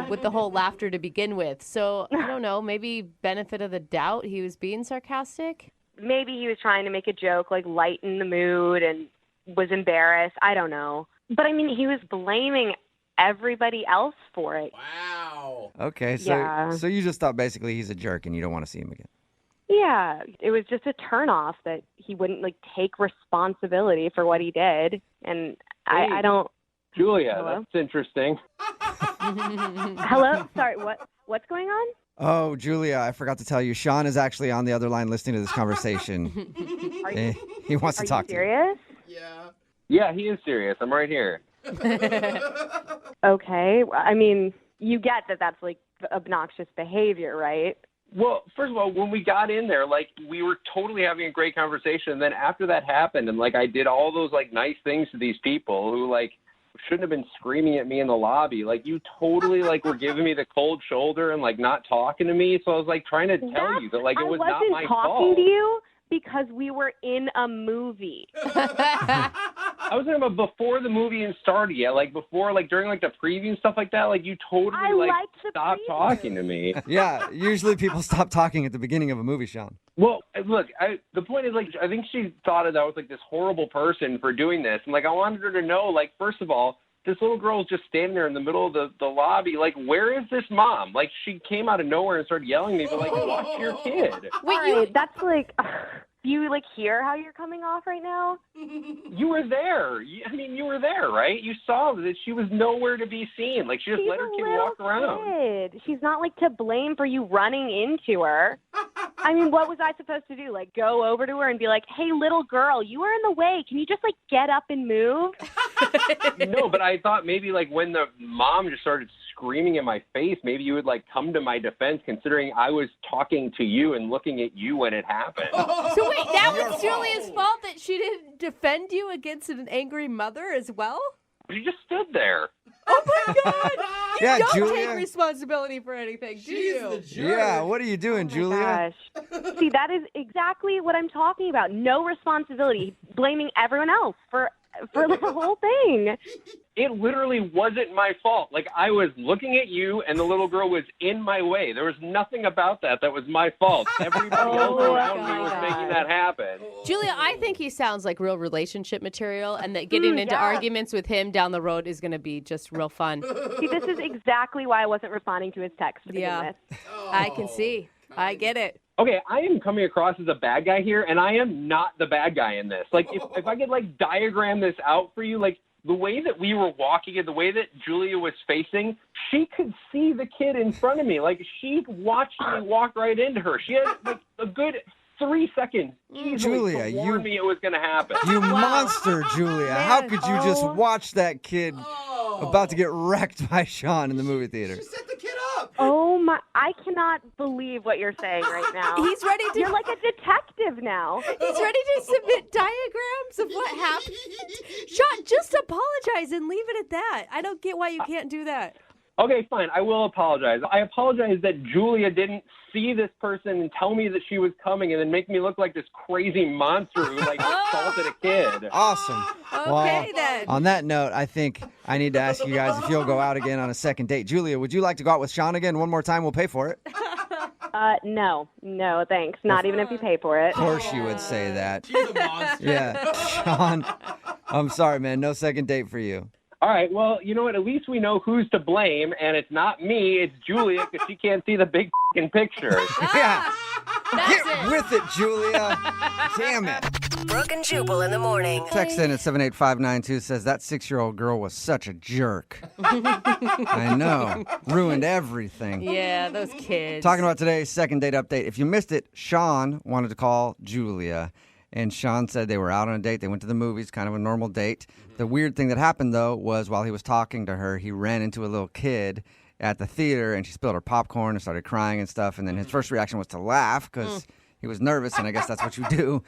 with the whole laughter to begin with. So I don't know, maybe benefit of the doubt, he was being sarcastic? Maybe he was trying to make a joke, like lighten the mood and was embarrassed. I don't know. But I mean, he was blaming everybody else for it. Wow. Okay, so Yeah. so you just thought basically he's a jerk and you don't want to see him again. Yeah, it was just a turnoff that he wouldn't like take responsibility for what he did. And I don't. Julia, Hello? that's interesting. Hello? Sorry, what's going on? Oh, Julia, I forgot to tell you, Sean is actually on the other line listening to this conversation. He wants to talk to you. Serious? Yeah, he is serious. I'm right here. Okay. I mean, you get that that's like obnoxious behavior, right? Well, first of all, when we got in there, like, we were totally having a great conversation. And then after that happened, and, like, I did all those, like, nice things to these people who, like, shouldn't have been screaming at me in the lobby. Like, you totally, like, were giving me the cold shoulder and, like, not talking to me. So I was, like, trying to tell you that, like, it was not my fault. I wasn't talking to you because we were in a movie. I was talking about before the movie even started yet. Like, before, like, during, like, the preview and stuff like that. Like, you totally, like, stopped talking to me. Yeah, usually people stop talking at the beginning of a movie, Sean. Well, look, the point is, like, I think she thought that I was, like, this horrible person for doing this. And, like, I wanted her to know, like, first of all, this little girl is just standing there in the middle of the lobby. Like, where is this mom? Like, she came out of nowhere and started yelling at me, but, like, watch your kid. Wait, that's, like... Do you, like, hear how you're coming off right now? You were there. I mean, you were there, right? You saw that she was nowhere to be seen. Like, she just let her kid walk around. Kid. She's not, like, to blame for you running into her. I mean, what was I supposed to do? Like, go over to her and be like, hey, little girl, you are in the way. Can you just, like, get up and move? No, but I thought maybe, like, when the mom just started screaming in my face, maybe you would, like, come to my defense, considering I was talking to you and looking at you when it happened. So wait, that was Julia's fault that she didn't defend you against an angry mother as well? She just stood there. Oh my God! You Yeah, don't Julia. take responsibility for anything, do you? Yeah, what are you doing, Julia? Gosh. See, that is exactly what I'm talking about. No responsibility, blaming everyone else for the whole thing. It literally wasn't my fault. Like, I was looking at you, and the little girl was in my way. There was nothing about that was my fault. Everybody else around me was making that happen. Julia, I think he sounds like real relationship material, and that getting into arguments with him down the road is going to be just real fun. See, this is exactly why I wasn't responding to his text to begin with. I can see. I get it. Okay, I am coming across as a bad guy here, and I am not the bad guy in this. Like, if I could, like, diagram this out for you, like, the way that we were walking and the way that Julia was facing, she could see the kid in front of me. Like, she watched me walk right into her. She had, like, a good 3 seconds easily to warn me it was going to happen. You monster, Julia. How could you just watch that kid about to get wrecked by Sean in the movie theater? Set the kid up. Oh my! I cannot believe what you're saying right now. He's ready to. You're like a detective now. He's ready to submit diagrams of what happened. Sean, just apologize and leave it at that. I don't get why you can't do that. Okay, fine. I will apologize. I apologize that Julia didn't see this person and tell me that she was coming and then make me look like this crazy monster who, like, assaulted a kid. Awesome. Okay, then. On that note, I think I need to ask you guys if you'll go out again on a second date. Julia, would you like to go out with Sean again one more time? We'll pay for it. No, thanks. Not even if you pay for it. Of course you would say that. She's a monster. Yeah, Sean, I'm sorry, man. No second date for you. All right, well, you know what? At least we know who's to blame, and it's not me. It's Julia, because she can't see the big f***ing picture. Yeah. Get with it, Julia. Damn it. Brooke and Jubal in the morning. Text in at 78592 says that 6-year-old girl was such a jerk. I know. Ruined everything. Yeah, those kids. Talking about today's second date update. If you missed it, Sean wanted to call Julia. And Sean said they were out on a date. They went to the movies, kind of a normal date. The weird thing that happened, though, was while he was talking to her, he ran into a little kid at the theater, and she spilled her popcorn and started crying and stuff. And then his first reaction was to laugh because he was nervous, and I guess that's what you do.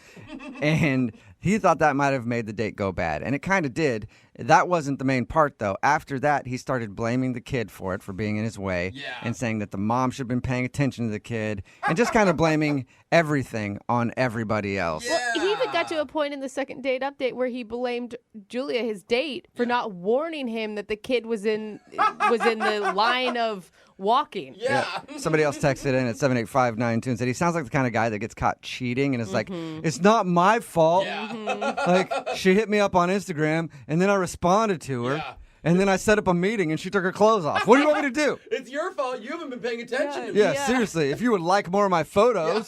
And he thought that might have made the date go bad. And it kind of did. That wasn't the main part, though. After that, he started blaming the kid for it, for being in his way, and saying that the mom should have been paying attention to the kid, and just kind of blaming everything on everybody else. Well, he even got to a point in the second date update where he blamed Julia, his date, for not warning him that the kid was in the line of walking. Yeah. Somebody else texted in at 78592 and said he sounds like the kind of guy that gets caught cheating and is like, it's not my fault. Like, she hit me up on Instagram, and then I responded to her. And then I set up a meeting, and she took her clothes off. What do you want me to do? It's your fault. You haven't been paying attention to me. Yeah, seriously. If you would like more of my photos,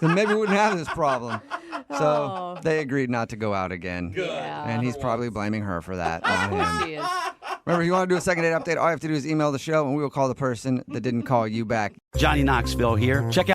then maybe we wouldn't have this problem. So they agreed not to go out again. Good. And he's probably blaming her for that, not him. She is. Remember, if you want to do a second date update, all you have to do is email the show, and we will call the person that didn't call you back. Johnny Knoxville here. Check out